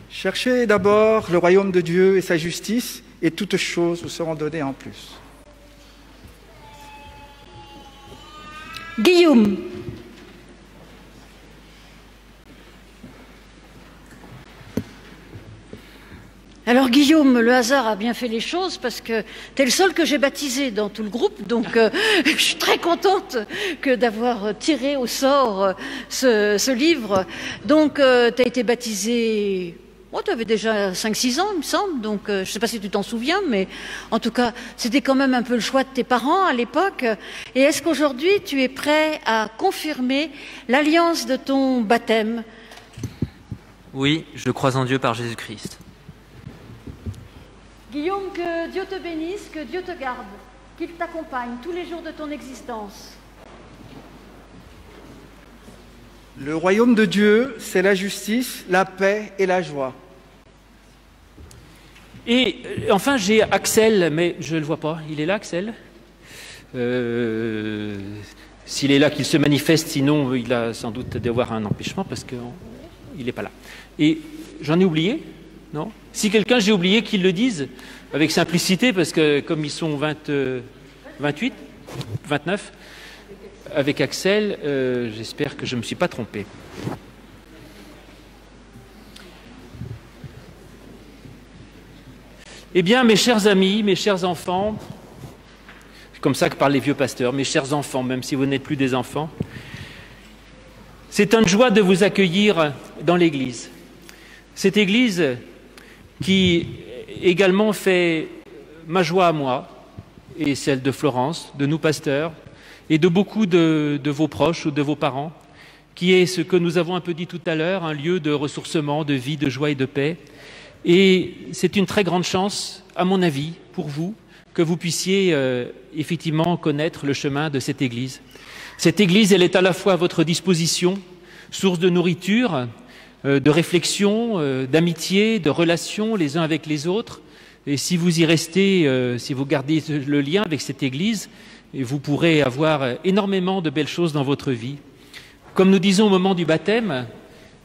Cherchez d'abord le royaume de Dieu et sa justice, et toutes choses vous seront données en plus. Guillaume. Alors Guillaume, le hasard a bien fait les choses parce que tu es le seul que j'ai baptisé dans tout le groupe, donc je suis très contente d'avoir tiré au sort ce livre. Donc tu as été baptisé, tu avais déjà 5-6 ans il me semble, donc je ne sais pas si tu t'en souviens, mais en tout cas c'était quand même un peu le choix de tes parents à l'époque. Et est-ce qu'aujourd'hui tu es prêt à confirmer l'alliance de ton baptême? Oui, je crois en Dieu par Jésus-Christ. Guillaume, que Dieu te bénisse, que Dieu te garde, qu'il t'accompagne tous les jours de ton existence. Le royaume de Dieu, c'est la justice, la paix et la joie. Et enfin, j'ai Axel, mais je ne le vois pas. Il est là, Axel? S'il est là, qu'il se manifeste, sinon il a sans doute d'avoir un empêchement parce qu'il n'est pas là. Et j'en ai oublié? Non? Si quelqu'un j'ai oublié, qu'il le dise avec simplicité, parce que comme ils sont 28, 29, avec Axel, j'espère que je ne me suis pas trompé. Eh bien, mes chers amis, mes chers enfants, c'est comme ça que parlent les vieux pasteurs, mes chers enfants, même si vous n'êtes plus des enfants, c'est une joie de vous accueillir dans l'Église. Cette Église qui également fait ma joie à moi et celle de Florence, de nous pasteurs et de beaucoup de vos proches ou de vos parents, qui est ce que nous avons un peu dit tout à l'heure, un lieu de ressourcement, de vie, de joie et de paix. Et c'est une très grande chance, à mon avis, pour vous, que vous puissiez effectivement connaître le chemin de cette Église. Cette Église, elle est à la fois à votre disposition, source de nourriture, de réflexion, d'amitié, de relations les uns avec les autres. Et si vous y restez, si vous gardez le lien avec cette Église, vous pourrez avoir énormément de belles choses dans votre vie. Comme nous disons au moment du baptême,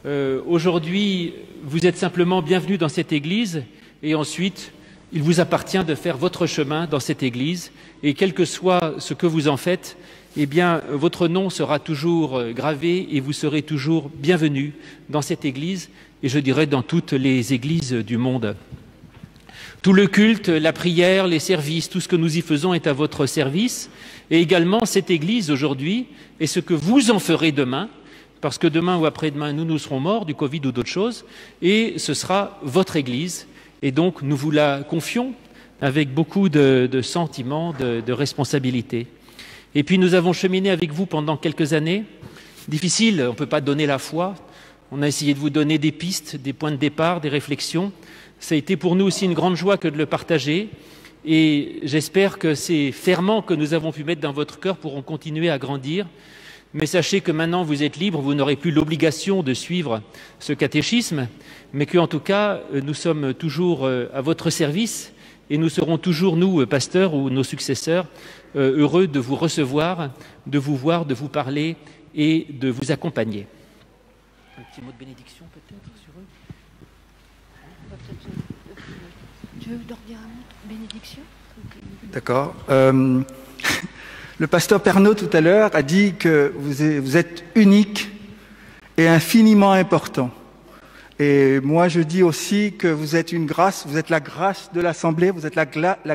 aujourd'hui, vous êtes simplement bienvenus dans cette Église et ensuite, il vous appartient de faire votre chemin dans cette Église et quel que soit ce que vous en faites, eh bien, votre nom sera toujours gravé et vous serez toujours bienvenus dans cette Église et je dirais dans toutes les églises du monde. Tout le culte, la prière, les services, tout ce que nous y faisons est à votre service et également cette Église aujourd'hui est ce que vous en ferez demain, parce que demain ou après-demain, nous serons morts du Covid ou d'autres choses et ce sera votre Église et donc nous vous la confions avec beaucoup de sentiments, de responsabilité. Et puis nous avons cheminé avec vous pendant quelques années, difficile, on ne peut pas donner la foi, on a essayé de vous donner des pistes, des points de départ, des réflexions. Ça a été pour nous aussi une grande joie que de le partager et j'espère que ces ferments que nous avons pu mettre dans votre cœur pourront continuer à grandir. Mais sachez que maintenant vous êtes libre, vous n'aurez plus l'obligation de suivre ce catéchisme, mais qu'en tout cas nous sommes toujours à votre service et nous serons toujours, nous, pasteurs ou nos successeurs, heureux de vous recevoir, de vous voir, de vous parler et de vous accompagner. Un petit mot de bénédiction peut-être sur eux? Tu veux leur dire un mot de bénédiction? D'accord. Le pasteur Pernaut tout à l'heure a dit que vous êtes unique et infiniment important. Et moi je dis aussi que vous êtes une grâce, vous êtes la grâce de l'Assemblée, vous êtes la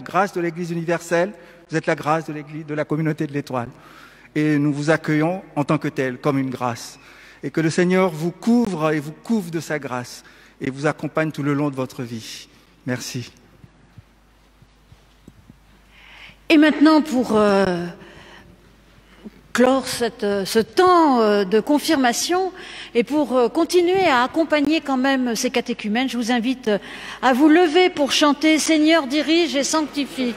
grâce de l'Église universelle, vous êtes la grâce de l'Église, de la communauté de l'Étoile. Et nous vous accueillons en tant que tel, comme une grâce. Et que le Seigneur vous couvre et vous couvre de sa grâce et vous accompagne tout le long de votre vie. Merci. Et maintenant, pour clore ce temps de confirmation et pour continuer à accompagner quand même ces catéchumènes, je vous invite à vous lever pour chanter « Seigneur, dirige et sanctifie ».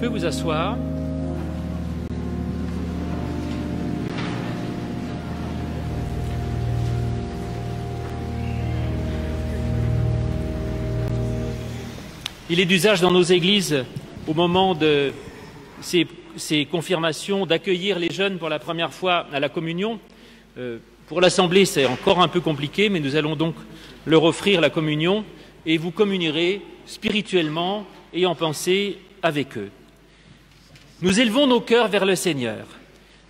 Vous asseoir. Il est d'usage dans nos églises, au moment de ces confirmations, d'accueillir les jeunes pour la première fois à la communion. Pour l'Assemblée, c'est encore un peu compliqué, mais nous allons donc leur offrir la communion et vous communierez spirituellement et en pensée avec eux. Nous élevons nos cœurs vers le Seigneur.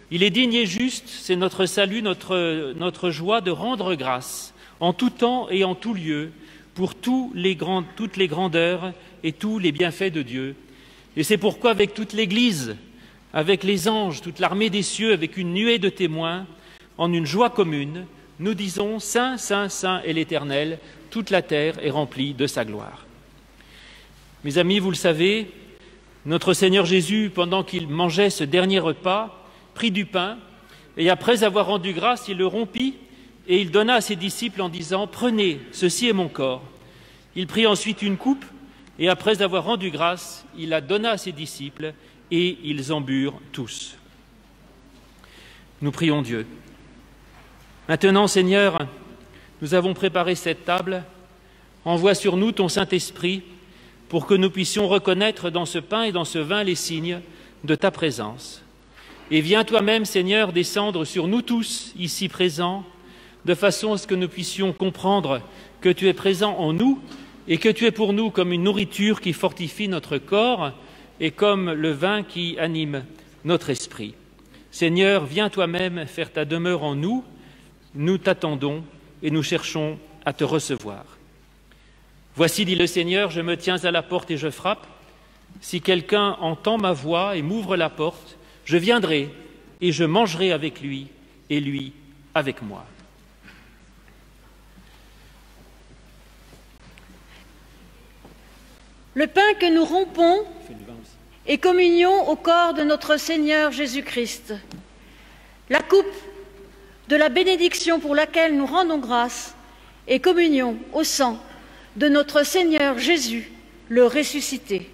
Il est digne et juste, c'est notre salut, notre joie de rendre grâce en tout temps et en tout lieu pour toutes les grandeurs et tous les bienfaits de Dieu. Et c'est pourquoi avec toute l'Église, avec les anges, toute l'armée des cieux, avec une nuée de témoins, en une joie commune, nous disons « Saint, Saint, Saint est l'Éternel, toute la terre est remplie de sa gloire ». Mes amis, vous le savez, notre Seigneur Jésus, pendant qu'il mangeait ce dernier repas, prit du pain, et après avoir rendu grâce, il le rompit, et il donna à ses disciples en disant « Prenez, ceci est mon corps ». Il prit ensuite une coupe, et après avoir rendu grâce, il la donna à ses disciples, et ils en burent tous. Nous prions Dieu. Maintenant, Seigneur, nous avons préparé cette table. Envoie sur nous ton Saint-Esprit, pour que nous puissions reconnaître dans ce pain et dans ce vin les signes de ta présence. Et viens toi-même, Seigneur, descendre sur nous tous, ici présents, de façon à ce que nous puissions comprendre que tu es présent en nous et que tu es pour nous comme une nourriture qui fortifie notre corps et comme le vin qui anime notre esprit. Seigneur, viens toi-même faire ta demeure en nous, nous t'attendons et nous cherchons à te recevoir. Voici, dit le Seigneur, je me tiens à la porte et je frappe. Si quelqu'un entend ma voix et m'ouvre la porte, je viendrai et je mangerai avec lui et lui avec moi. Le pain que nous rompons est communion au corps de notre Seigneur Jésus-Christ. La coupe de la bénédiction pour laquelle nous rendons grâce est communion au sang de notre Seigneur Jésus, le ressuscité.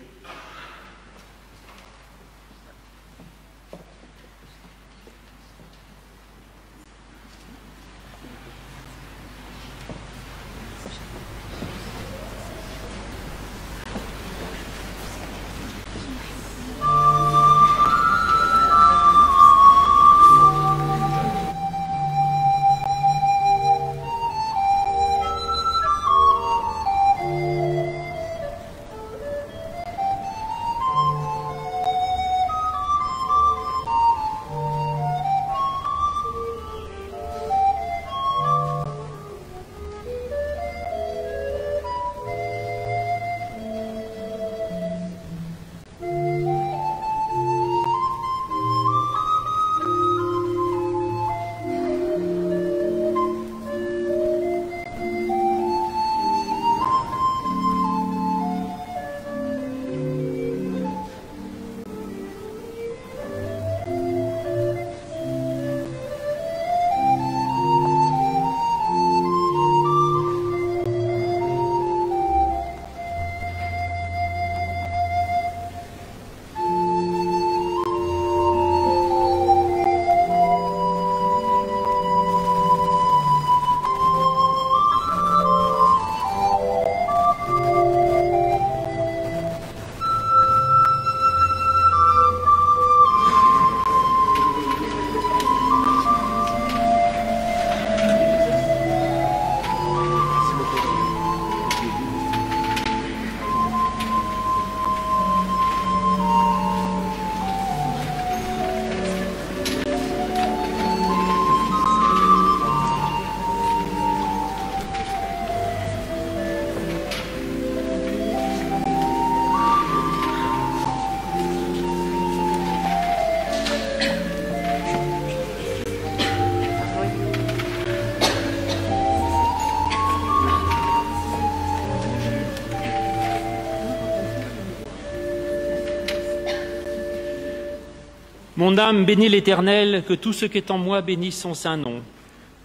Mon âme bénit l'Éternel, que tout ce qui est en moi bénisse son saint nom.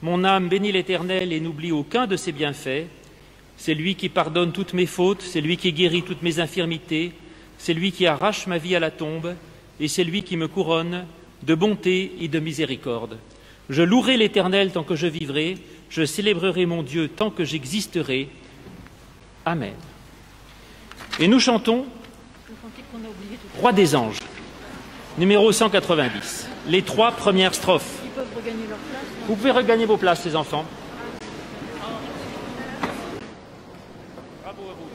Mon âme bénit l'Éternel et n'oublie aucun de ses bienfaits. C'est lui qui pardonne toutes mes fautes, c'est lui qui guérit toutes mes infirmités, c'est lui qui arrache ma vie à la tombe, et c'est lui qui me couronne de bonté et de miséricorde. Je louerai l'Éternel tant que je vivrai, je célébrerai mon Dieu tant que j'existerai. Amen. Et nous chantons Roi des anges, numéro 190, les 3 premières strophes. Ils peuvent regagner leur place. Vous pouvez regagner vos places, les enfants. Bravo à vous.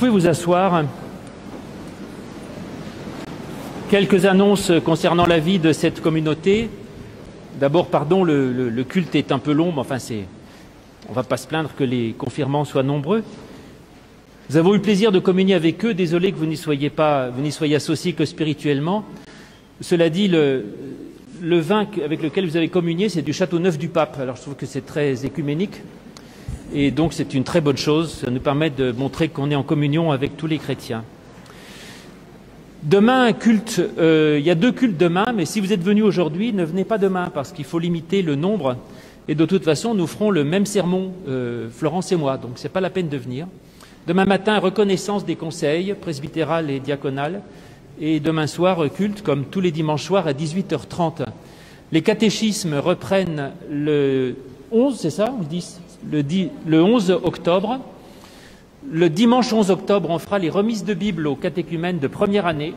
pouvez vous asseoir. Quelques annonces concernant la vie de cette communauté. D'abord, pardon, le culte est un peu long, mais enfin, on ne va pas se plaindre que les confirmants soient nombreux. Nous avons eu le plaisir de communier avec eux. Désolé que vous n'y soyez associés que spirituellement. Cela dit, le vin avec lequel vous avez communié, c'est du Château Neuf du Pape. Alors, je trouve que c'est très écuménique. Et donc, c'est une très bonne chose. Ça nous permet de montrer qu'on est en communion avec tous les chrétiens. Demain, culte. Il y a 2 cultes demain, mais si vous êtes venus aujourd'hui, ne venez pas demain, parce qu'il faut limiter le nombre. Et de toute façon, nous ferons le même sermon, Florence et moi. Donc, ce n'est pas la peine de venir. Demain matin, reconnaissance des conseils presbytéral et diaconal. Et demain soir, culte, comme tous les dimanches soirs, à 18h30. Les catéchismes reprennent le 11, c'est ça, ou 10 ? Le 11 octobre. Le dimanche 11 octobre, on fera les remises de Bible aux catéchumènes de première année,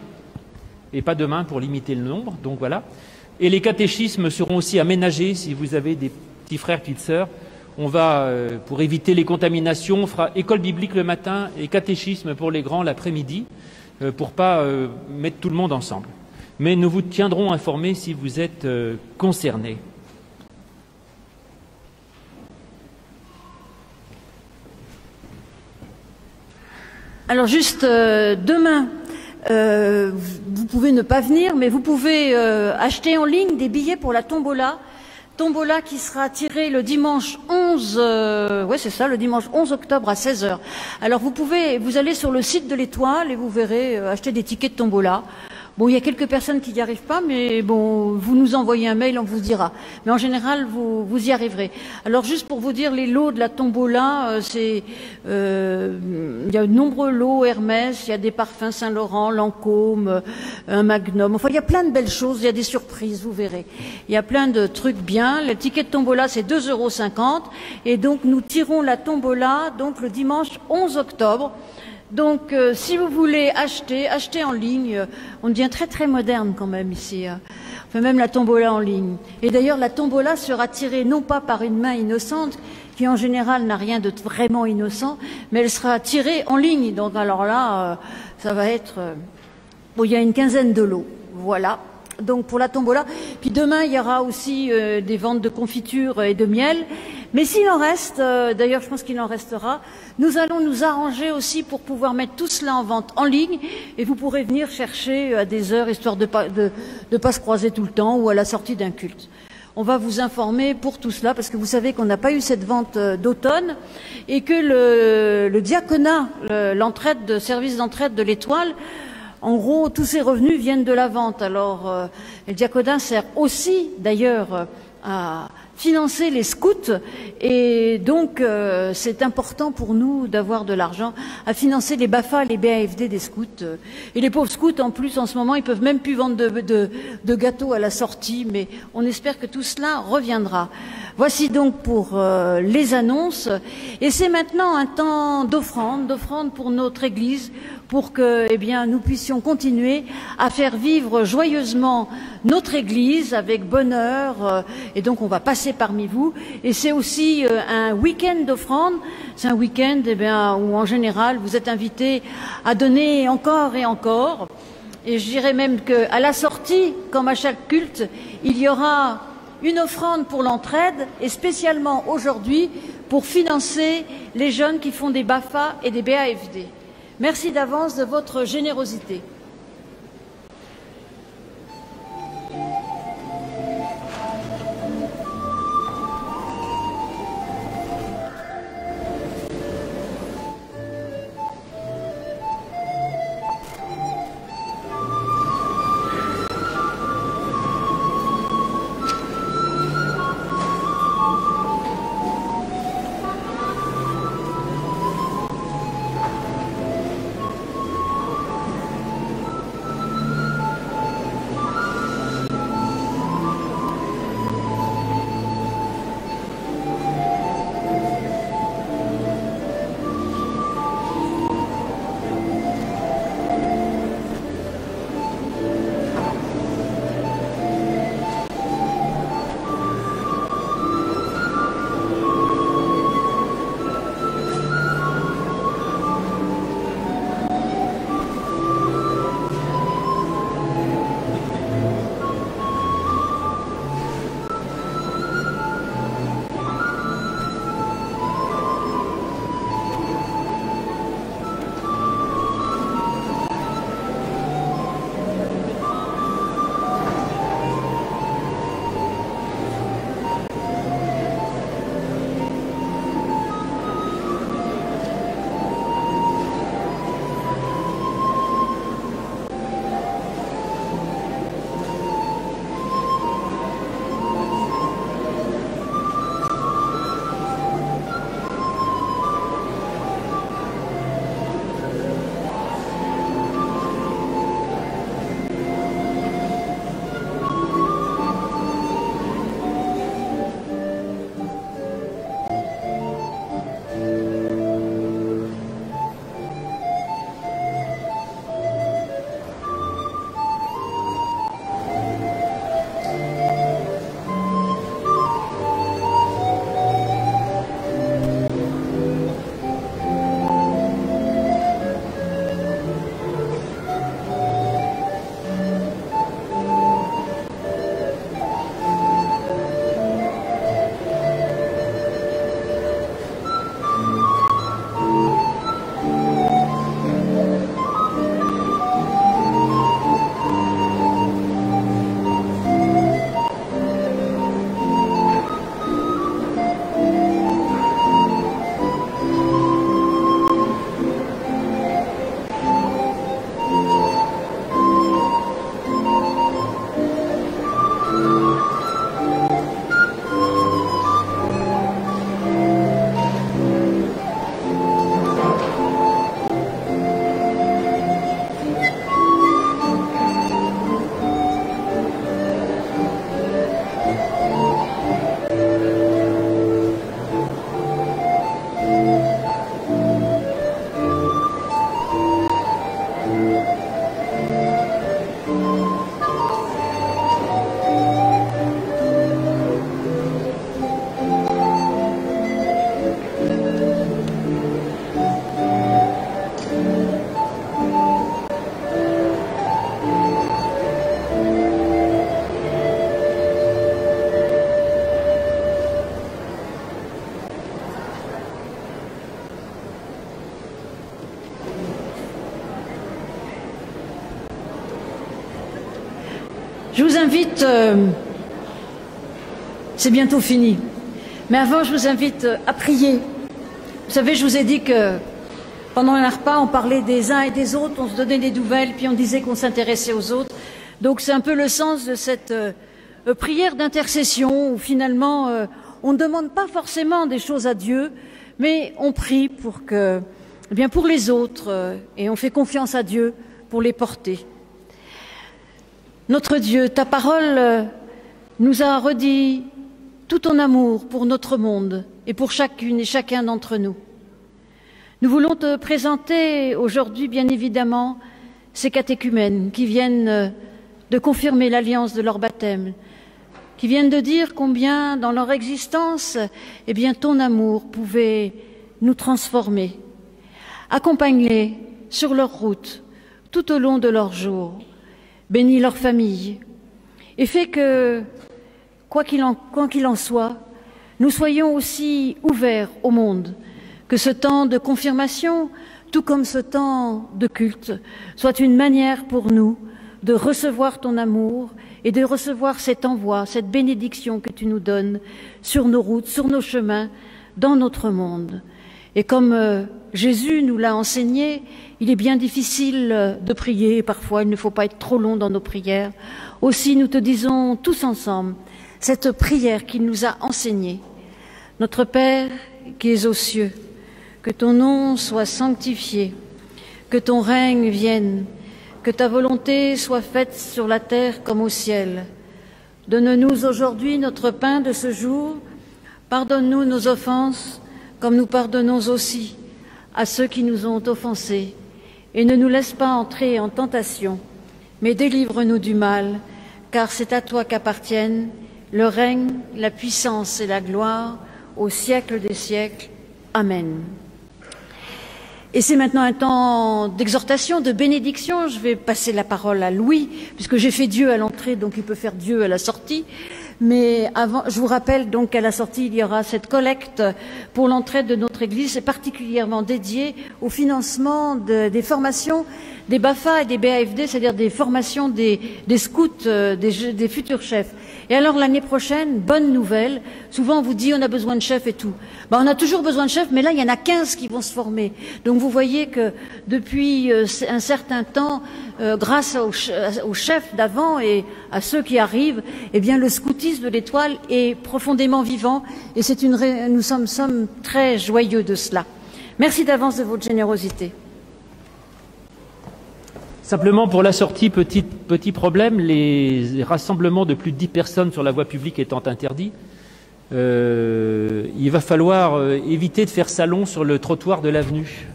et pas demain pour limiter le nombre, donc voilà. Et les catéchismes seront aussi aménagés si vous avez des petits frères, petites sœurs. On va, pour éviter les contaminations, on fera école biblique le matin et catéchisme pour les grands l'après-midi, pour pas mettre tout le monde ensemble. Mais nous vous tiendrons informés si vous êtes concernés. Alors juste demain, vous pouvez ne pas venir, mais vous pouvez acheter en ligne des billets pour la tombola. Tombola qui sera tirée le dimanche 11, le dimanche 11 octobre à 16h. Alors vous allez sur le site de l'Étoile et vous verrez acheter des tickets de tombola. Bon, il y a quelques personnes qui n'y arrivent pas, mais bon, vous nous envoyez un mail, on vous dira. Mais en général, vous y arriverez. Alors, juste pour vous dire, les lots de la tombola, il y a de nombreux lots Hermès, il y a des parfums Saint-Laurent, Lancôme, un Magnum. Enfin, il y a plein de belles choses, il y a des surprises, vous verrez. Il y a plein de trucs bien. Le ticket de tombola, c'est 2,50 €. Et donc, nous tirons la tombola, donc, le dimanche 11 octobre. Donc, si vous voulez achetez en ligne. On devient très très moderne quand même ici. On fait même la tombola en ligne. Et d'ailleurs, la tombola sera tirée non pas par une main innocente, qui en général n'a rien de vraiment innocent, mais elle sera tirée en ligne. Donc alors là, ça va être... il y a une quinzaine de lots. Voilà. Donc pour la tombola. Puis demain, il y aura aussi des ventes de confitures et de miel. Mais s'il en reste, d'ailleurs je pense qu'il en restera, nous allons nous arranger aussi pour pouvoir mettre tout cela en vente en ligne et vous pourrez venir chercher à des heures histoire de pas se croiser tout le temps ou à la sortie d'un culte. On va vous informer pour tout cela parce que vous savez qu'on n'a pas eu cette vente d'automne et que le diaconat, le service d'entraide de l'Étoile, en gros, tous ces revenus viennent de la vente. Alors, le diaconat sert aussi, d'ailleurs, à financer les scouts et donc c'est important pour nous d'avoir de l'argent à financer les BAFA, les BAFD des scouts. Et les pauvres scouts, en plus, en ce moment, ils peuvent même plus vendre de gâteaux à la sortie, mais on espère que tout cela reviendra. Voici donc pour les annonces. Et c'est maintenant un temps d'offrande pour notre Église, pour que nous puissions continuer à faire vivre joyeusement notre Église avec bonheur. Et donc on va passer parmi vous. Et c'est aussi un week-end d'offrande. C'est un week-end où en général vous êtes invités à donner encore et encore. Et je dirais même qu'à la sortie, comme à chaque culte, il y aura une offrande pour l'entraide et spécialement aujourd'hui pour financer les jeunes qui font des BAFA et des BAFD. Merci d'avance de votre générosité. Je vous invite, c'est bientôt fini, mais avant je vous invite à prier. Vous savez, je vous ai dit que pendant un repas, on parlait des uns et des autres, on se donnait des nouvelles, puis on disait qu'on s'intéressait aux autres. Donc c'est un peu le sens de cette prière d'intercession où finalement on ne demande pas forcément des choses à Dieu, mais on prie pour que, eh bien pour les autres, et on fait confiance à Dieu pour les porter. Notre Dieu, ta parole nous a redit tout ton amour pour notre monde et pour chacune et chacun d'entre nous. Nous voulons te présenter aujourd'hui, bien évidemment, ces catéchumènes qui viennent de confirmer l'alliance de leur baptême, qui viennent de dire combien, dans leur existence, eh bien, ton amour pouvait nous transformer. Accompagne-les sur leur route, tout au long de leur jour. Bénis leur famille et fais que, quoi qu'il en soit, nous soyons aussi ouverts au monde, que ce temps de confirmation, tout comme ce temps de culte, soit une manière pour nous de recevoir ton amour et de recevoir cet envoi, cette bénédiction que tu nous donnes sur nos routes, sur nos chemins, dans notre monde. Et comme Jésus nous l'a enseigné, il est bien difficile de prier, et parfois il ne faut pas être trop long dans nos prières. Aussi, nous te disons tous ensemble cette prière qu'il nous a enseignée. Notre Père qui es aux cieux, que ton nom soit sanctifié, que ton règne vienne, que ta volonté soit faite sur la terre comme au ciel. Donne-nous aujourd'hui notre pain de ce jour. Pardonne-nous nos offenses, comme nous pardonnons aussi à ceux qui nous ont offensés. Et ne nous laisse pas entrer en tentation, mais délivre-nous du mal, car c'est à toi qu'appartiennent le règne, la puissance et la gloire au siècle des siècles. Amen. Et c'est maintenant un temps d'exhortation, de bénédiction. Je vais passer la parole à Louis, puisque j'ai fait Dieu à l'entrée, donc il peut faire Dieu à la sortie. Mais avant, je vous rappelle donc qu'à la sortie, il y aura cette collecte pour l'entrée de notre Église. C'est particulièrement dédié au financement des formations des BAFA et des BAFD, c'est-à-dire des formations des scouts, des futurs chefs. Et alors l'année prochaine, bonne nouvelle, souvent on vous dit on a besoin de chefs et tout. Ben, on a toujours besoin de chefs, mais là il y en a 15 qui vont se former. Donc vous voyez que depuis un certain temps, grâce aux chefs d'avant et à ceux qui arrivent, eh bien le scoutisme de l'Étoile est profondément vivant et nous sommes très joyeux de cela. Merci d'avance de votre générosité. Simplement pour la sortie, petit problème, les rassemblements de plus de 10 personnes sur la voie publique étant interdits, il va falloir éviter de faire salon sur le trottoir de l'avenue.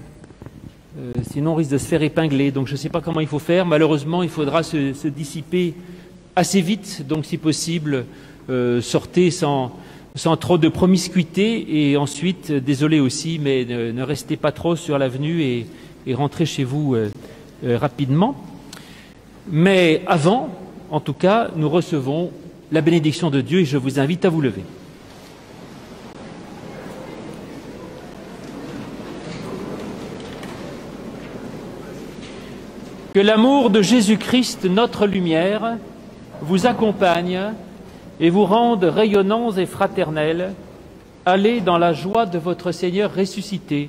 Sinon on risque de se faire épingler. Donc je ne sais pas comment il faut faire. Malheureusement, il faudra se dissiper assez vite. Donc si possible, sortez sans trop de promiscuité. Et ensuite, désolé aussi, mais ne restez pas trop sur l'avenue et rentrez chez vous rapidement. Mais avant, en tout cas, nous recevons la bénédiction de Dieu et je vous invite à vous lever. Que l'amour de Jésus-Christ, notre lumière, vous accompagne et vous rende rayonnants et fraternels. Allez dans la joie de votre Seigneur ressuscité.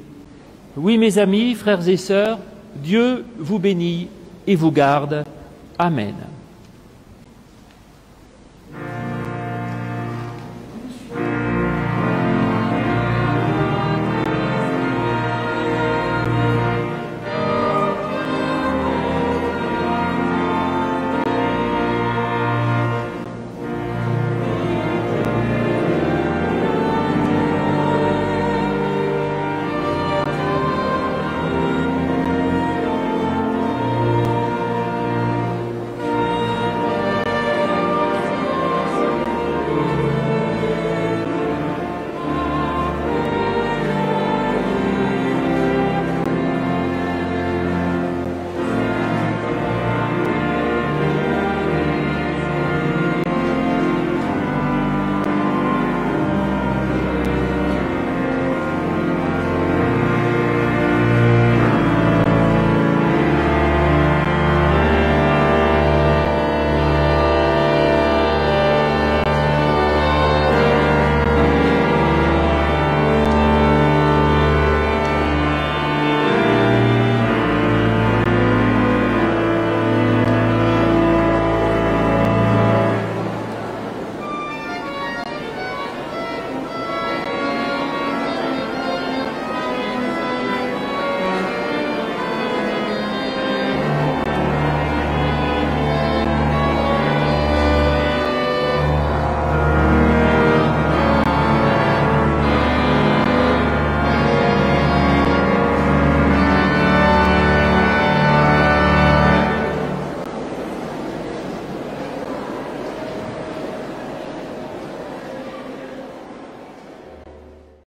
Oui, mes amis, frères et sœurs, Dieu vous bénit et vous garde. Amen.